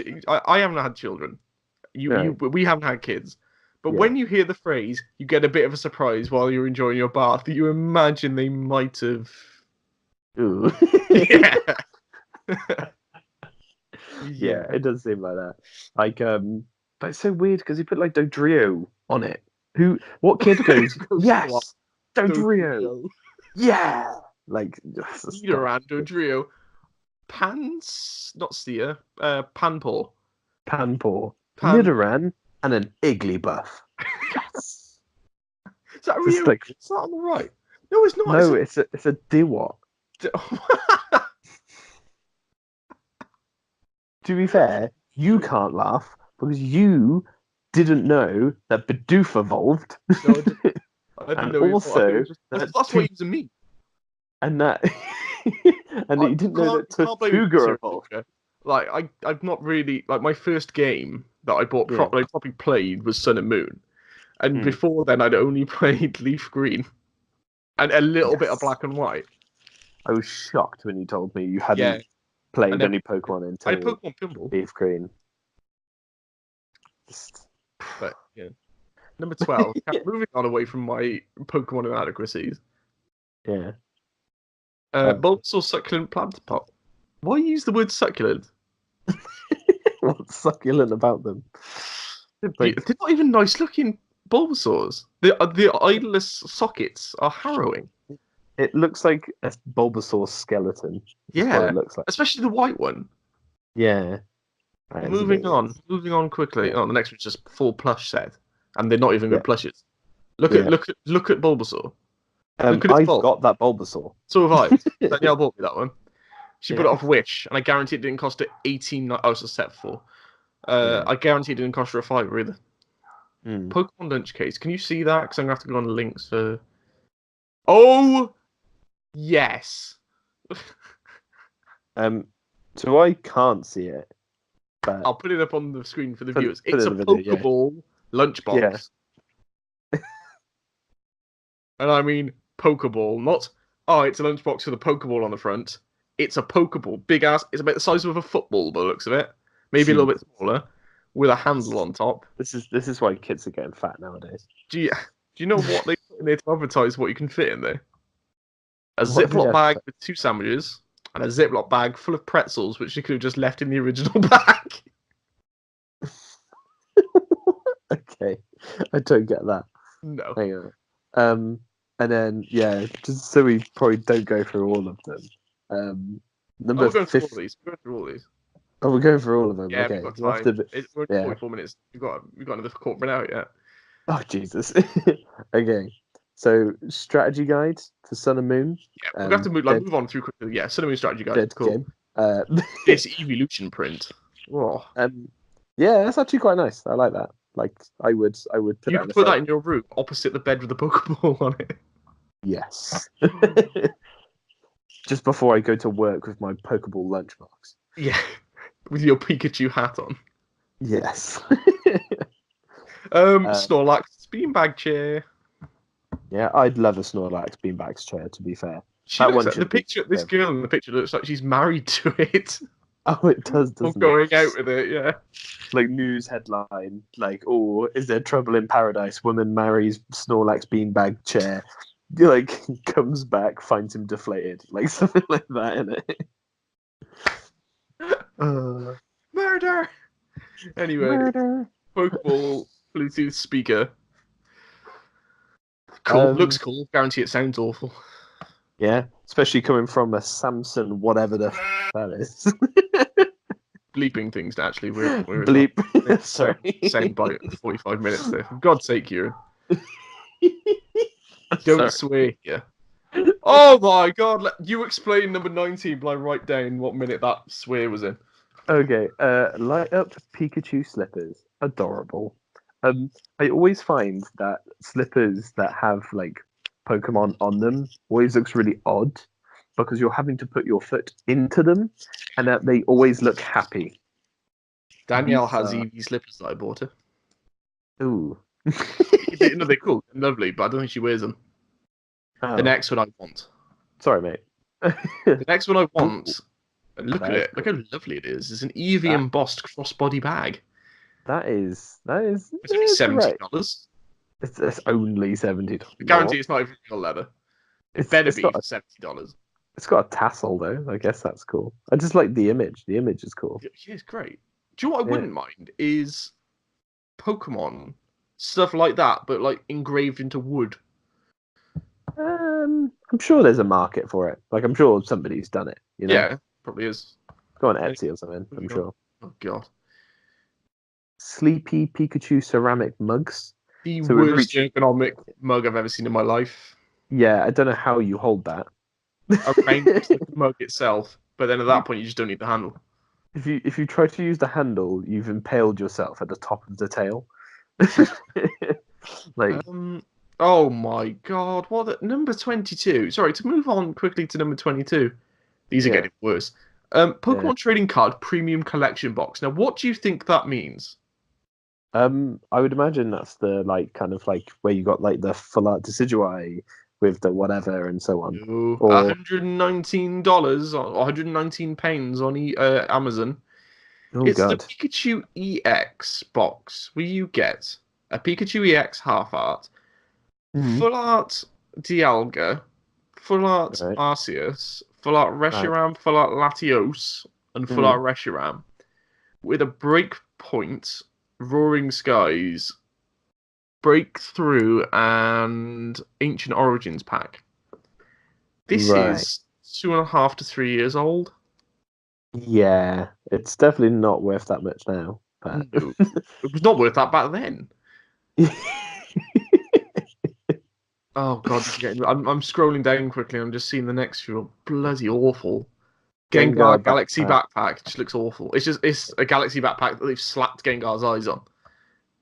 I haven't had children. right, We haven't had kids. But yeah. when you hear the phrase, you get a bit of a surprise while you're enjoying your bath. You imagine they might have. Ooh. Yeah. Yeah, Yeah. it does seem like that. Like, but it's so weird because he put like Dodrio on it. Who? What kid goes? Goes what? Yes, Dodrio. Dodrio. Yeah. Like, stop. Nidoran, Dodrio. Pans, not Steer. Panpour. Panpour, Pan. Nidoran, and an Igglybuff. Yes. Is that Just Rio? like Is that on the right? No, it's not. It's no, a. it's a Dewott. To be fair, you can't laugh because you didn't know that Bidoof evolved, No, I didn't and know he was. I thought it also was just. that That's why two he was a me. and that and that I you didn't know that you can't blame me for Tortuga serious evolved. culture. Like I've not really like my first game that I bought Yeah. properly played was Sun and Moon, and Mm, before then I'd only played Leaf Green and a little bit of yes. Black and White. I was shocked when you told me you Yeah, hadn't I played never. any Pokemon I had until Pokemon Pinball, Leaf Green. Just- but yeah. Number 12. yeah. Moving on away from my Pokemon inadequacies. Yeah. Um, Bulbasaur succulent plant pot. Why use the word succulent? what's succulent about them? Like They're not even nice looking Bulbasaurs. The eyeless sockets are harrowing. it looks like a Bulbasaur skeleton. Is what Yeah, it looks like. especially the white one. Yeah. That is a bit weird. Moving on quickly. Yeah. Oh, the next one's just full plush set, and they're not even Yeah. good plushes. Yeah. Look at Bulbasaur. Look at its I've bulk. got that Bulbasaur. So have I. Danielle bought me that one. She bought Yeah. it off Wish, and I guarantee it didn't cost her 18. Oh, it's a set for. Yeah. I guarantee it didn't cost her a fiver either. Mm. Pokemon lunch case. Can you see that? Because I'm gonna have to go on the links for. Oh yes. So I can't see it, but I'll put it up on the screen for the put viewers. put It's it a in the video. Pokeball Yeah. lunchbox. And I mean Pokeball, not it's a lunchbox with a Pokeball on the front. It's a Pokeball, big ass. It's about the size of a football by the looks of it, maybe a little bit Jesus. smaller, with a handle on top. This is why kids are getting fat nowadays. Do you know what they put in there to advertise what you can fit in there? A What are they Ziploc bag advertising? with 2 sandwiches and a Ziploc bag full of pretzels, which you could have just left in the original bag. Okay, I don't get that. No. Hang on. And then yeah, just so we probably don't go through all of them. Oh, Number we're going through all 50. of these. We're going through all these. Oh, we're going through all of them. Yeah, we've Okay, got we'll have time. to. We're at Yeah. 44 minutes. We've got another quarter of an hour yet. Oh Jesus. Okay. So strategy guide for Sun and Moon. Yeah, we're gonna have to Dead move on through quickly. Yeah, Cinnamon Strategy Guide. dead Cool. game. Uh, This evolution print. Oh, yeah, that's actually quite nice. I like that. Like I would put you that in could the put front. that in your room opposite the bed with the Pokeball on it. Yes. Just before I go to work with my Pokeball lunchbox. Yeah, with your Pikachu hat on. Yes. Snorlax beanbag chair. Yeah, I'd love a Snorlax beanbags chair. To be fair, She that looks one like the should be. picture. This girl in the picture looks like she's married to it. Oh, it does, Or doesn't going it? out with it. Yeah. Like news headline, like, "Oh, is there trouble in paradise? Woman marries Snorlax beanbag chair." Like comes back, finds him deflated, like something like that in it. Murder. Anyway, Murder. Pokeball Bluetooth speaker. Cool. Looks Um, cool. Guarantee it sounds awful. yeah, especially coming from a Samsung, whatever the that is. Bleeping things, actually. We're not. Bleep. Sound bite Sorry. of 45 minutes there. For God's sake, Kieran. Don't Sorry. swear here. Oh my God. You explain number 19, but I write down what minute that swear was in. Okay. Light up Pikachu slippers. Adorable. I always find that slippers that have like Pokemon on them always looks really odd because you're having to put your foot into them, and that they always look happy. Danielle These has are Eevee slippers that I bought her. ooh. No, they're cool. They're lovely, but I don't think she wears them. The Oh, next one I want. sorry, mate. The next one I Ooh, want. And look at that is it. Look cool. how lovely it is. It's an Eevee That embossed crossbody bag. that is It's only it's right. $70. It's only $70 I more. guarantee it's not even real leather. It It's better it's be got for a, $70. it's got a tassel though. I guess that's cool. I just like the image. The image is cool. Yeah, it's great. Do you know what I Yeah. wouldn't mind is Pokemon stuff like that, but like engraved into wood. I'm sure there's a market for it. Like I'm sure somebody's done it. You know, Yeah, probably is. go on Hey, Etsy or something. what have I'm we got? sure. Oh God, Sleepy Pikachu ceramic mugs. the So we're worst reaching. ergonomic mug I've ever seen in my life. Yeah, I don't know how you hold that. Around looks like the mug itself, but then at that point you just don't need the handle. If you try to use the handle, you've impaled yourself at the top of the tail. Like, Um. Oh my God, what number 22? Sorry, to move on quickly to number 22. These are yeah, getting worse. yeah. Pokemon Trading Card Premium Collection Box. Now, what do you think that means? I would imagine that's the like kind of like where you got like the full art Decidueye with the whatever and so on. No, Or $119 or £119 on Amazon. oh It's the god, Pikachu EX box where you get a Pikachu EX half art, mm. full art Dialga, full art Right, Arceus, full art right, Reshiram, full art Latios, and full mm. art Reshiram with a Breakpoint, Roaring Skies, Breakthrough, and Ancient Origins pack. This Right. is 2.5 to 3 years old. Yeah, it's definitely not worth that much now. But No, it was not worth that back then. Oh God, this is getting. I'm scrolling down quickly. I'm just seeing the next few. Bloody awful. Gengar Gengar Galaxy backpack. backpack just looks awful. It's a Galaxy backpack that they've slapped Gengar's eyes on,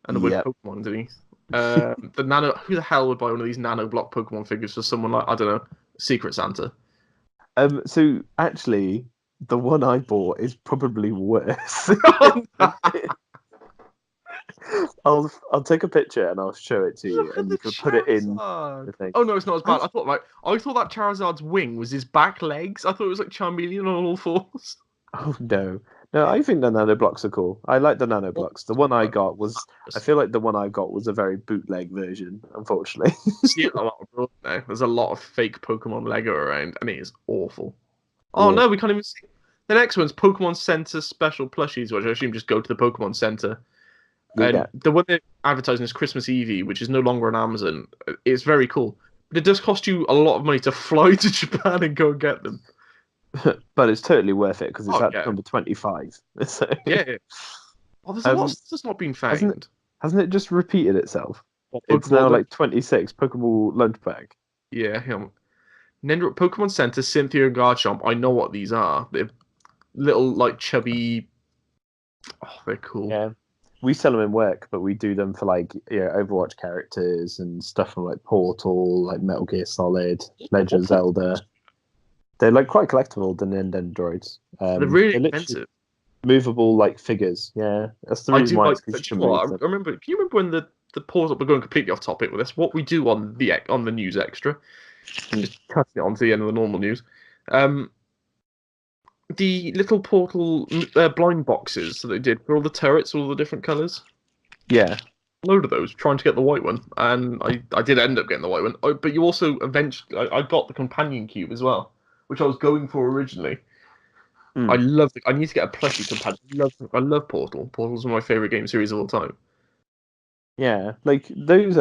and the word Yep. Pokemon underneath. The nano. Who the hell would buy one of these nano block Pokemon figures for someone like I don't know, Secret Santa? So actually, the one I bought is probably worse. Oh, no. I'll take a picture and I'll show it to you, Look at and the you can put it in Charizard. the thing. Oh no, it's not as bad. That's, I thought that Charizard's wing was his back legs. I thought it was like Charmeleon on all fours. oh no, no, I think the nano blocks are cool. I like the nano blocks. The one I got was, I feel like the one I got was a very bootleg version, unfortunately. See it a lot abroad now. There's a lot of fake Pokemon Lego around, and it is awful. Oh Yeah, no, we can't even see. The next one's Pokemon Center special plushies, which I assume just go to the Pokemon Center. yeah. And the one they're advertising is Christmas Eevee, which is no longer on Amazon. It's very cool, but it does cost you a lot of money to fly to Japan and go and get them. But it's totally worth it because it's Oh at yeah, number 25. So, yeah. Oh, there's a lot of um, stuff that's not been hasn't it? found. Hasn't it just repeated itself? What It's Pokeball? now like 26 Pokeball lunch bag. Yeah, Pokemon Center, Cynthia and Garchomp. I know what these are. They're little like chubby. Oh, they're cool. Yeah. We sell them in work, but we do them for like Overwatch characters and stuff from like Portal, like Metal Gear Solid, Legend of Zelda. They're like quite collectible than Nintendo They're really they're literally expensive. movable like figures. Yeah, that's the I reason do why like. it's because Do you you can know move what? them. I remember. Can you remember when the pause? We're going completely off topic with this. What we do on the news extra, just cutting it onto the end of the normal news. Um, the little portal blind boxes that they did for all the turrets, all the different colours. Yeah, Load of those, trying to get the white one, and I did end up getting the white one. Oh, but you also eventually I got the companion cube as well, which I was going for originally. I Mm. love. I need to get a plushie companion. I love Portal. Portal's one of my favorite game series of all time. Yeah, like those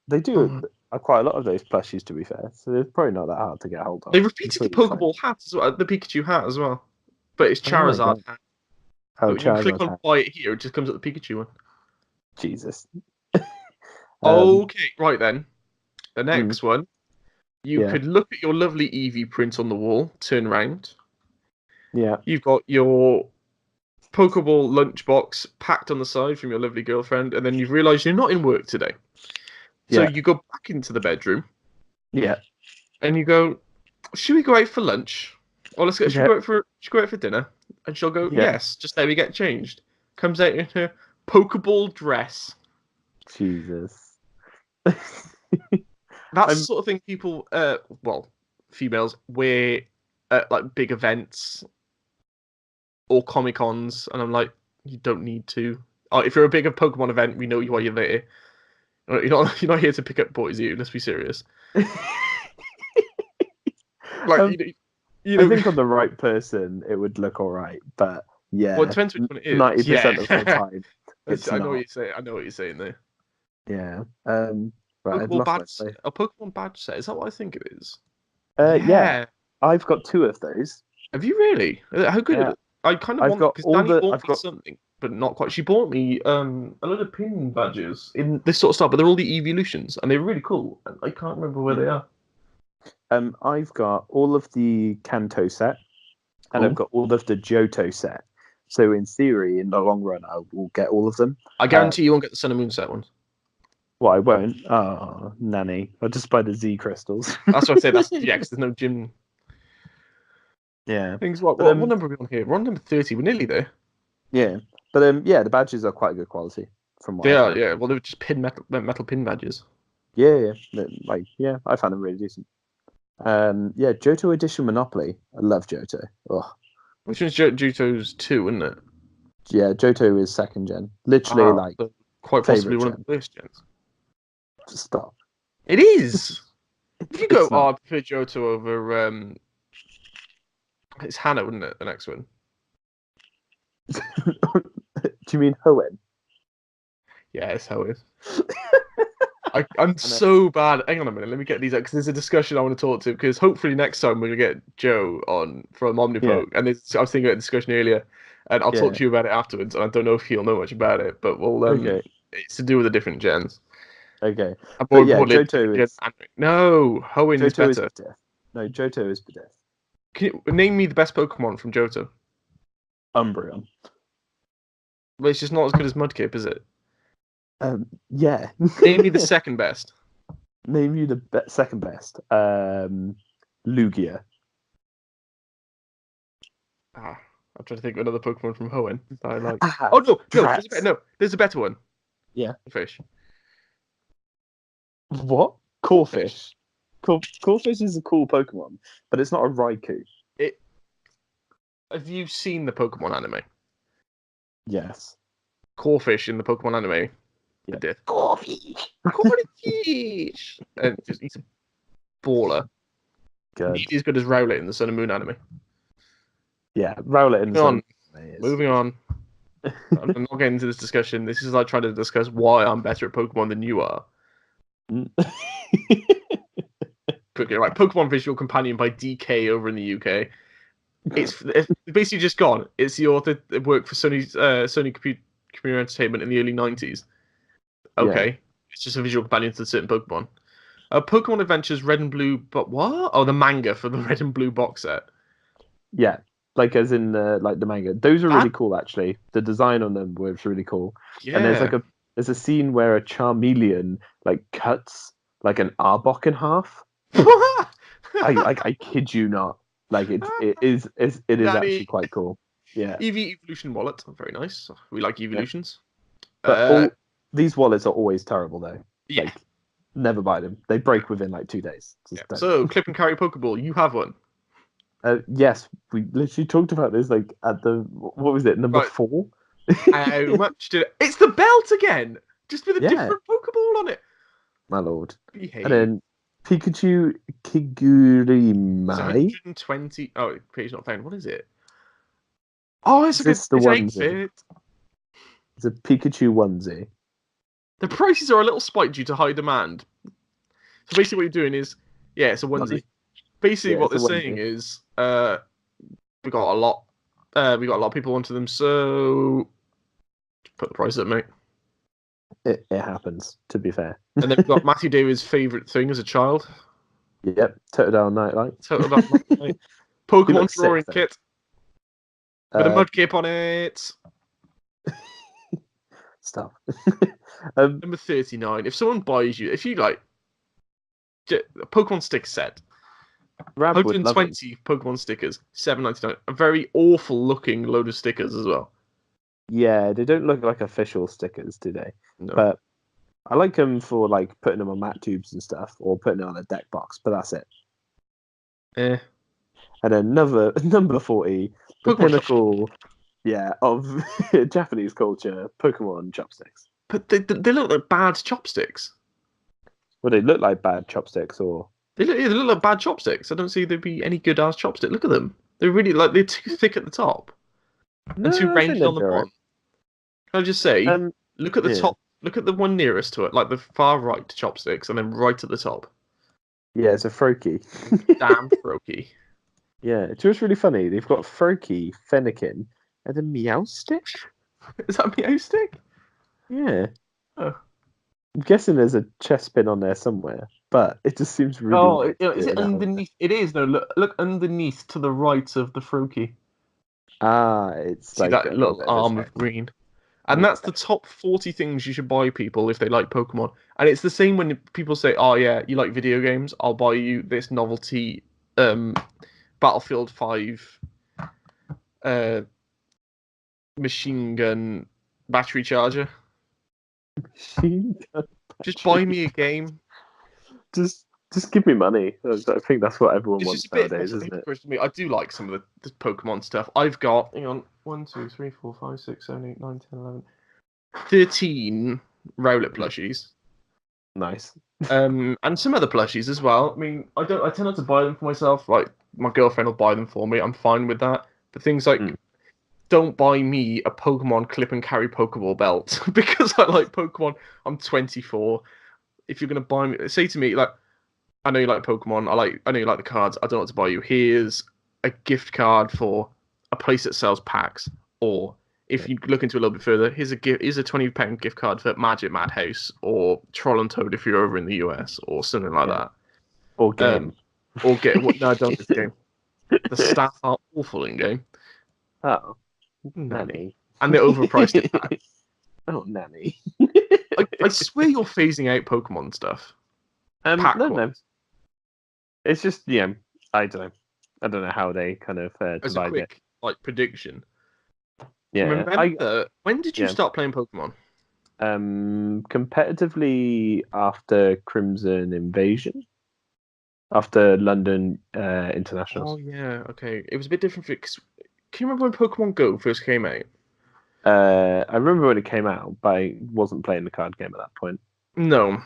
they do Oh. quite a lot of those plushies to be fair, so they're probably not that hard to get hold of. They I'm repeated sure the you can find. Pokeball hat as well, the Pikachu hat as well, but it's Oh my Charizard god! hat. Oh, But when you click Charizard's on hat. buy it here, it just comes up the Pikachu one. Jesus. Um. Okay, right then. The mm, next one, you yeah. could look at your lovely Eevee print on the wall, turn around. Yeah. You've got your Pokeball lunchbox packed on the side from your lovely girlfriend, and then you've realised you're not in work today. So Yeah. you go back into the bedroom Yeah. and you go, "Should we go out for lunch? Or should Yeah. we go out for dinner?" And she'll go, Yeah. "Yes, just let me get changed." Comes out in her Pokeball dress. Jesus. That's the I'm. sort of thing people, well, females wear at like big events or Comic Cons, and I'm like, you don't need to. If you're a bigger Pokemon event, we know why you're there. You're not here to pick up boys, you. Let's be serious. Like um, you I know. think on the right person, it would look all right, but Well, it yeah, depends which one it is. 90% of the Yeah, time, it's I know what not. you're saying. I know what you're saying there. Yeah. Right, I'd Pokeball lost my badge, place. a Pokemon badge set. Is that what I think it is? Yeah, Yeah. I've got two of those. Have you really? How good are Yeah, they? I kind of I've want got because all Danny the. bought I've me got. something, but not quite. She bought me a load of pin badges in this sort of stuff, but they're all the evolutions and they're really cool. And I can't remember where they are. I've got all of the Kanto set, and I've Oh, got all of the Johto set. So in theory, in the long run, I will get all of them. I Uh, guarantee you won't get the Sun and Moon set ones. well, I won't. Oh, nanny! I'll just buy the Z crystals. That's what I say. That's yeah, 'cause there's no gym Yeah, things. What but what what number are we on here? We're on number 30. We're nearly there. yeah, but yeah, the badges are quite good quality from what They I are, found. yeah. Well, they were just metal pin badges. Yeah, yeah, I found them really decent. Yeah, Johto Edition Monopoly. I love Johto. Oh, Which one's Juto's 2, isn't it? yeah, Johto is second gen. Literally, Ah, like so quite possibly favorite one of the gen. first gens. Stop. It is. If you go, It's oh, not. I prefer Johto over it's Hannah, wouldn't it? The next one. Do you mean Hoenn? Yeah, it's how it is. I'm I know. so bad. Hang on a minute, let me get these out because there's a discussion I want to talk to. Because hopefully next time we're gonna get Joe on from Yeah, Omnipoke, and I was thinking about a discussion earlier, and I'll talk yeah. to you about it afterwards. And I don't know if he'll know much about it, but Okay, it's to do with the different gens. okay. And more But yeah, importantly, different gens. No, Hoenn is Johto is better. Bidef. No, Johto is Bidef. Can you name me the best Pokemon from Johto? Umbreon. Well, it's just not as good as Mudkip, is it? Yeah. Name me the second best. Name you the second best. Lugia. Ah, I'm trying to think of another Pokemon from Hoenn that I like. Ah, Oh no, Drax. there's a better one. Yeah. Fish. What? Fish. Corfish. Corfish is a cool Pokemon, but it's not a Raikou. It. Have you seen the Pokemon anime? Yes. Corfish in the Pokemon anime. Yeah. The death. Corfish. Corfish. And just he's a baller. Good. Nearly as good as Rowlet in the Sun and Moon anime. Yeah. Rowlet in the Moving Sun. on. Moving on. I'm not getting into this discussion. This is like trying to discuss why I'm better at Pokemon than you are. Right, Pokemon Visual Companion by DK over in the UK. It's basically just gone. It's the author that worked for Sony Computer Entertainment in the early 90s. Yeah. Okay. It's just a visual companion to certain Pokemon. Pokemon Adventures Red and Blue, but what? Oh, the manga for the Red and Blue box set. Yeah. Like as in like the manga. Those are That, really cool actually. The design on them was really cool. And yeah. there's a scene where a Charmeleon like cuts like an Arbok in half. I kid you not. Like it is Danny, actually quite cool. Yeah. Eevee Evolution Wallet. Very nice. We like Yeah. evolutions. But Uh, all these wallets are always terrible though. yeah. Like never buy them. They break within like 2 days. Yeah. Just don't. So, clip and carry Pokeball. You have one. Yes, we literally talked about this like at the what was it, number Right. 4? How much did it? It's the belt again! Just with a Yeah, different Pokeball on it. my lord. And Behave. then Pikachu It's Kigurimai. 120. Oh, page not found. What is it? Oh, Is this the it's onesie? 8-bit. It's a Pikachu onesie. The prices are a little spiked due to high demand. So basically, what you're doing is, yeah, it's a onesie. Basically, Yeah, what it's they're a saying onesie. is, we got a lot, we got a lot of people onto them. So put the price up, mate. It happens, to be fair. And then we've got Matthew David's favorite thing as a child. Yep, Totodile Nightlight. Total Dark Knight. He Pokemon looks sick, drawing though. kit with a mud cape on it. Stop. Number 39. If someone buys you, if you like a Pokemon sticker set, Rab would love him. 120 Pokemon stickers, $7.99. A very awful looking load of stickers as well. Yeah, they don't look like official stickers, do they? No. But I like them for like putting them on mat tubes and stuff, or putting it on a deck box. But that's it. Eh. And then number 40, the Pokemon pinnacle, of Japanese culture, Pokemon chopsticks. But they look like bad chopsticks. Well, they look like bad chopsticks, or They look like bad chopsticks. I don't see there'd be any good ass chopstick. Look at them. They're really like they're too thick at the top and too no, I think rounded they're on the alright. bottom. Can I just say, look at the yeah. top. Look at the one nearest to it, like the far right chopsticks, and then right at the top. Yeah, it's a Froakie. Damn Froakie. Yeah, it's just really funny. They've got Froakie, Fennekin, and a Meowstick. Is that a Meowstick? Yeah. Oh. I'm guessing there's a chest pin on there somewhere, but it just seems really. Is it underneath? It is. No, look underneath to the right of the Froakie. It's See like that a little little bit of his arm head. of green. And that's the top 40 things you should buy people if they like Pokemon. And it's the same when people say, "Oh yeah, you like video games? I'll buy you this novelty Battlefield 5 uh, machine gun battery charger. Just buy me a game." just give me money. I think that's what everyone It's just wants a bit nowadays, isn't it? ludicrous to me. I do like some of the Pokemon stuff. I've got, hang on, 1, 2, 3, 4, 5, 6, 7, 8, 9, 10, 11, 13 Rowlet plushies. Nice. And some other plushies as well. I mean, I tend not to buy them for myself. Like my girlfriend will buy them for me. I'm fine with that. But things like, don't buy me a Pokemon clip and carry Pokeball belt because I like Pokemon. I'm 24. If you're gonna buy me, say to me like, I know you like Pokemon. I know you like the cards. I don't know what to buy you. Here's a gift card for a place that sells packs, or if you look into it a little bit further, here's a £20 gift card for Magic Madhouse or Troll and Toad if you're over in the US or something like that. Or game. Or get what? No, I don't this game. The staff are awful in game. Oh, nanny. And they're overpriced in packs. Oh, nanny. I swear you're phasing out Pokemon stuff. No. It's just I don't know. I don't know how they kind of As a divide quick it. prediction. Yeah. Remember when did you start playing Pokemon? Competitively after Crimson Invasion, after London Internationals. Oh yeah, okay. It was a bit different. Can you remember when Pokemon Go first came out? I remember when it came out, but I wasn't playing the card game at that point. No,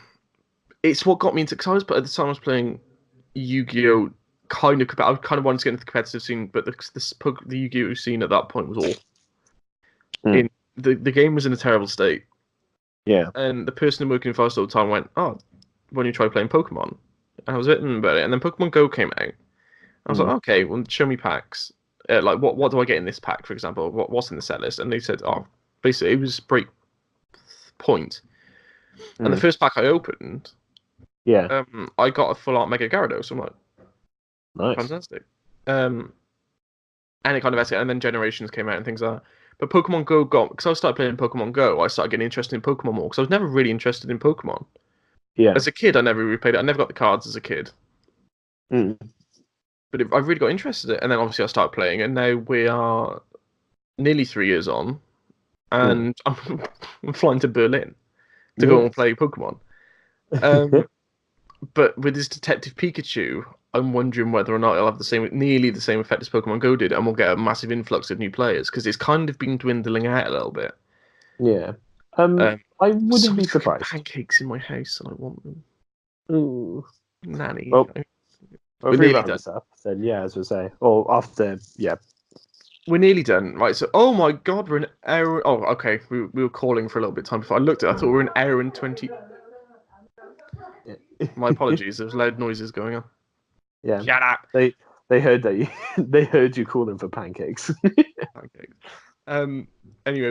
it's what got me into. Because at the time I was playing Yu-Gi-Oh. I kind of wanted to get into the competitive scene, but the Yu-Gi-Oh scene at that point was awful. The game was in a terrible state. Yeah. And the person working for us at the time went, "Oh, why don't you try playing Pokemon?" And I was about it. And then Pokemon Go came out. I was like, "Okay, well, show me packs. Like, what do I get in this pack, for example? What's in the set list?" And they said, "Oh, basically, it was break point." And the first pack I opened, I got a full art Mega Gyarados. I'm like, nice, fantastic. And it kind of escalated, and then Generations came out and things like that. But Pokemon Go because I started playing Pokemon Go, I started getting interested in Pokemon more because I was never really interested in Pokemon. Yeah. As a kid, I never really played it. I never got the cards as a kid. But I really got interested in it, and then obviously I started playing, and now we are nearly 3 years on, and I'm flying to Berlin to go and play Pokemon. But with this Detective Pikachu, I'm wondering whether or not it'll have nearly the same effect as Pokemon Go did, and we'll get a massive influx of new players because it's kind of been dwindling out a little bit. Yeah. I wouldn't be surprised. Pancakes in my house, and I want them. Ooh, nanny. Well, if we round this up, then as we say, or after we're nearly done, right? So, oh my God, we're an hour. Oh, okay. We were calling for a little bit of time before I looked at it. I thought we were an hour and 20. My apologies. There's loud noises going on. Yeah, Shut up. they heard that you they heard you calling for pancakes. Pancakes. Anyway,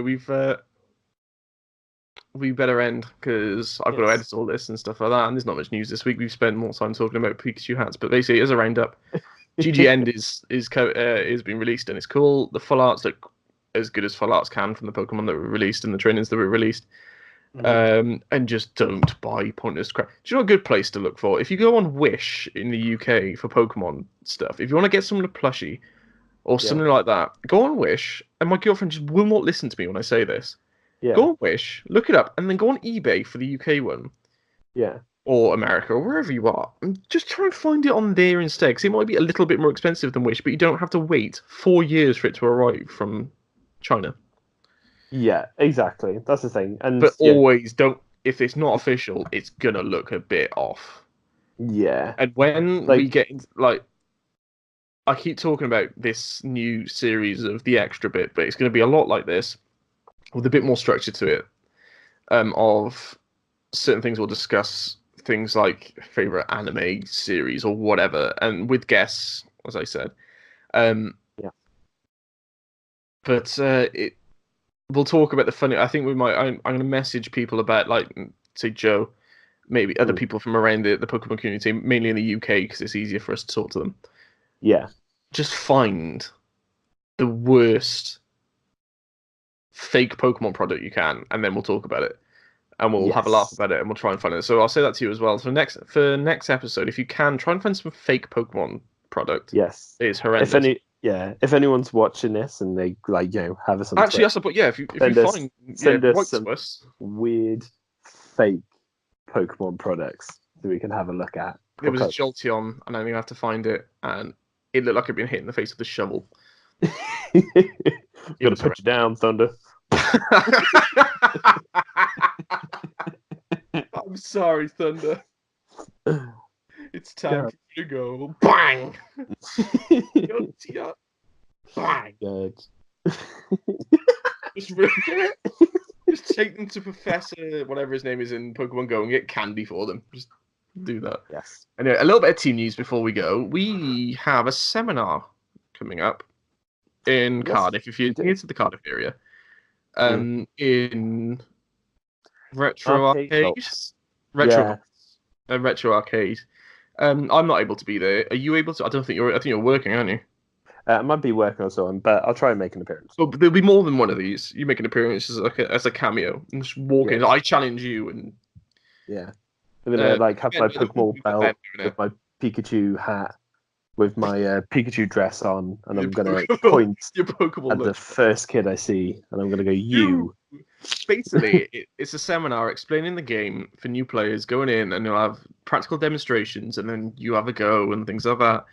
we better end because I've got to edit all this and stuff like that. And there's not much news this week. We've spent more time talking about Pikachu hats, but basically, as a roundup, GG End is being released and it's cool. The full arts look as good as full arts can from the Pokemon that were released and the trainers that were released. And just don't buy pointless crap. Do you know a good place to look for? If you go on Wish in the UK for Pokemon stuff, if you want to get some plushie or something like that, go on Wish. And my girlfriend just will not listen to me when I say this. Yeah. Go on Wish, look it up, and then go on eBay for the UK one. Yeah. Or America, or wherever you are. And just try and find it on there instead, because it might be a little bit more expensive than Wish, but you don't have to wait 4 years for it to arrive from China. Yeah, exactly. That's the thing. And But always don't. If it's not official, it's gonna look a bit off. Yeah. And when we get into, like, I keep talking about this new series of the extra bit, but it's going to be a lot like this, with a bit more structure to it. Of certain things we'll discuss, things like favorite anime series or whatever, and with guests, as I said. Yeah. But we'll talk about the funny. I think we might. I'm going to message people about, like, say Joe, maybe other people from around the Pokemon community, mainly in the UK, because it's easier for us to talk to them. Yeah. Just find the worst fake Pokemon product you can, and then we'll talk about it. And we'll have a laugh about it, and we'll try and find it. So I'll say that to you as well. So next episode, if you can, try and find some fake Pokemon product. Yes. It's horrendous. If anyone's watching this and they have us on Actually, Twitter, but yeah, if you find send us some us weird fake Pokemon products that we can have a look at. There was a Jolteon, and I'm gonna have to find it, and it looked like it'd been hit in the face with a shovel. You gotta put you down, Thunder. I'm sorry, Thunder. It's time for you to go. Bang! Bang! Good. Just take them to Professor, whatever his name is in Pokemon Go, and get candy for them. Just do that. Yes. Anyway, a little bit of team news before we go. We have a seminar coming up in Cardiff. If you're into the Cardiff area, in Retro Arcade. Retro Arcade. I'm not able to be there. Are you able to? I think you're working, aren't you? I might be working or so, but I'll try and make an appearance. Well, there'll be more than one of these. You make an appearance as a cameo and just walk in. I challenge you, and I'm gonna have my Pokemon belt with my Pikachu hat, with my Pikachu dress on, and I'm gonna point your Pokemon at the first kid I see, and I'm gonna go, you. Basically, it's a seminar explaining the game for new players going in, and you'll have practical demonstrations, and then you have a go and things like that.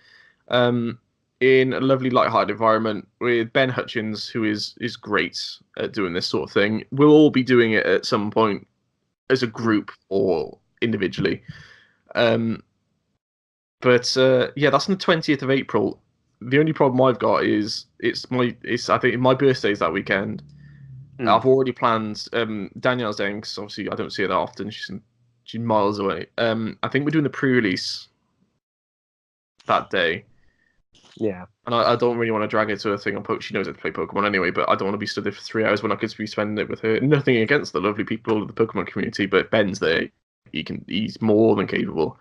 In a lovely light-hearted environment with Ben Hutchins, who is great at doing this sort of thing. We'll all be doing it at some point as a group or individually. But that's on the 20th of April. The only problem I've got is I think my birthday's that weekend. I've already planned. Danielle's doing, because obviously I don't see her that often. She's miles away. I think we're doing the pre-release that day. Yeah. And I don't really want to drag her to a thing on Pokemon. She knows how to play Pokemon anyway, but I don't want to be stood there for 3 hours when I could be spending it with her. Nothing against the lovely people of the Pokemon community, but Ben's there. He's more than capable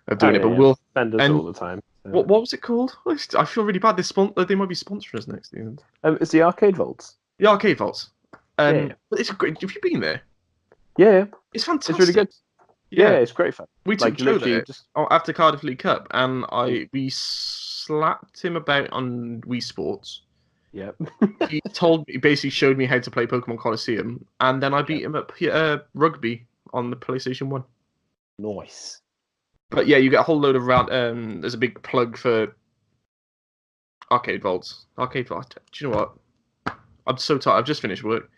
of doing it. But we'll spend us all the time. So. What was it called? I feel really bad. They might be sponsoring us next season. It's the Arcade Vaults. The Arcade Vaults. But it's great. Have you been there? Yeah. It's fantastic. It's really good. Yeah, it's great fun. We took Joe there after Cardiff League Cup, and we slapped him about on Wii Sports. Yep. He basically showed me how to play Pokemon Coliseum, and then I beat him at rugby on the PlayStation 1. Nice. But yeah, you get a whole load of there's a big plug for Arcade Vaults. Arcade Vaults. Do you know what? I'm so tired. I've just finished work.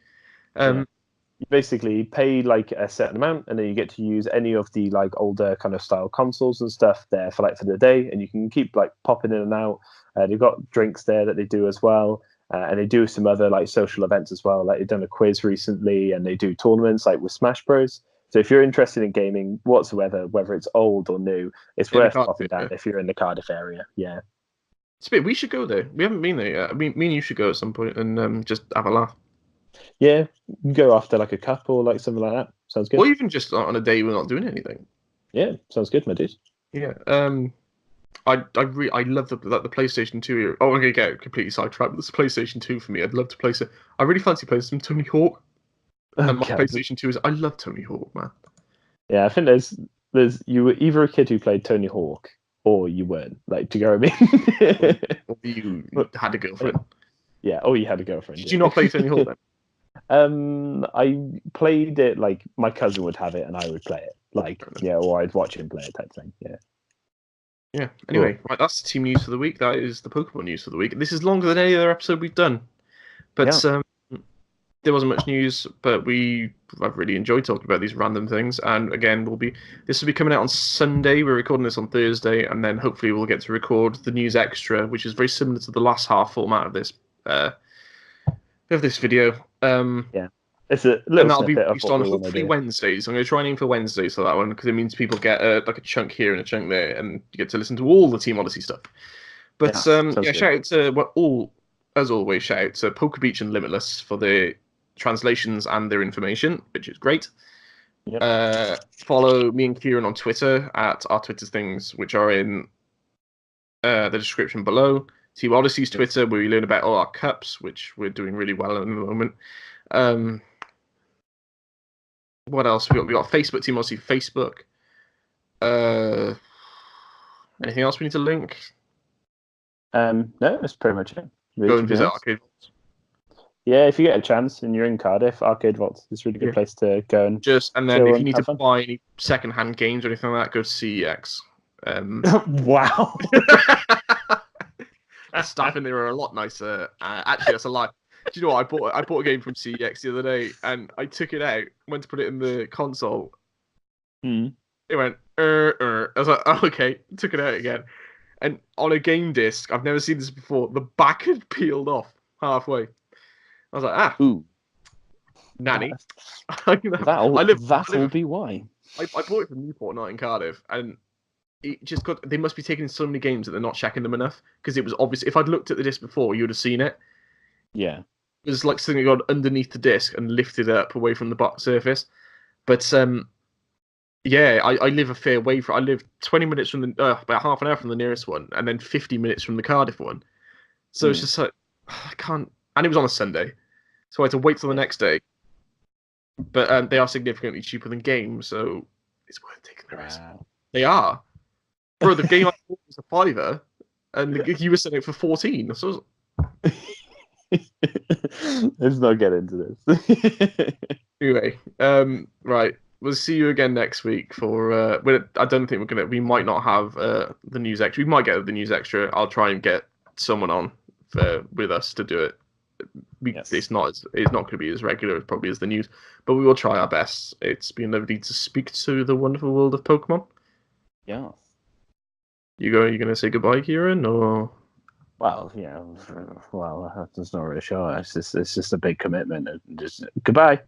You basically pay a certain amount, and then you get to use any of the older kind of style consoles and stuff there for the day, and you can keep popping in and out. They've got drinks there that they do as well, And they do some other like social events as well. Like they've done a quiz recently, and they do tournaments like with Smash Bros. So if you're interested in gaming whatsoever, whether it's old or new, it's In the worth Cardiff popping down area. if you're in the Cardiff area. Yeah. Spit, we should go there. We haven't been there yet. I mean, me and you should go at some point and just have a laugh. Yeah, you can go after like a cup or like something like that. Sounds good. Or even just on a day we're not doing anything. Yeah, sounds good, my dude. Yeah. I love the PlayStation 2 era. Oh, I'm gonna get completely sidetracked. This is PlayStation 2 for me. I'd love to play some. I really fancy playing some Tony Hawk. And my Okay. PlayStation 2 is. I love Tony Hawk, man. Yeah, I think there's you were either a kid who played Tony Hawk or you weren't. Like, do you know what I mean? Or you had a girlfriend. Yeah, or you had a girlfriend. Did you not play Tony Hawk then? I played it like my cousin would have it and I would play it. Like, yeah, or I'd watch him play it type thing. Yeah. Yeah. Anyway, right, that's the team news for the week. That is the Pokemon news for the week. This is longer than any other episode we've done. But there wasn't much news, but I've really enjoyed talking about these random things. And again, this will be coming out on Sunday. We're recording this on Thursday, and then hopefully we'll get to record the news extra, which is very similar to the last half format of this video. Yeah. It's a little and that'll be snippet of released what on we wanna hopefully do. Wednesdays. I'm going to try and aim for Wednesdays for that one because it means people get like a chunk here and a chunk there, and you get to listen to all the Team Odyssey stuff. But sounds good. shout out to as always, shout out to Poker Beach and Limitless for the translations and their information, which is great. Yep. Follow me and Kieran on Twitter at our Twitter things, which are in the description below. Team Odyssey's Twitter, where we learn about all our cups, which we're doing really well at the moment. What else we got Facebook, Team Odyssey Facebook. Anything else we need to link? No, that's pretty much it. Really, Go and visit Arcade Vaults. Yeah, if you get a chance and you're in Cardiff, Arcade Vaults is a really good place to go and then if you need to buy any second-hand games or anything like that, go to CEX. Wow. The staff in there are a lot nicer. Actually, that's a lie. Do you know what? I bought a game from CEX the other day, and I took it out, went to put it in the console. It went, I was like, oh, okay. Took it out again. And on a game disc, I've never seen this before, the back had peeled off halfway. I was like, ooh, nanny. That'll be why. I bought it from Newport, not in Cardiff, and it just got. They must be taking in so many games that they're not checking them enough, because it was obvious. If I'd looked at the disc before, you would have seen it. Yeah. It was like something got underneath the disc and lifted up away from the box surface. But yeah, I live a fair way from. I live 20 minutes from the about half an hour from the nearest one, and then 50 minutes from the Cardiff one. So it's just like I can't. And it was on a Sunday, so I had to wait till the next day. But they are significantly cheaper than games, so it's worth taking the risk. They are, bro. The game I bought was a £5, and you were selling it for 14. So let's not get into this. Anyway, right. We'll see you again next week for. I don't think we might not have the news extra. We might get the news extra. I'll try and get someone on with us to do it. It's not going to be as regular as probably as the news, but we will try our best. It's been lovely to speak to the wonderful world of Pokemon. Yeah. You going to say goodbye, Kieran, or? Well, yeah. Well, that's not really sure. It's just a big commitment. Just goodbye.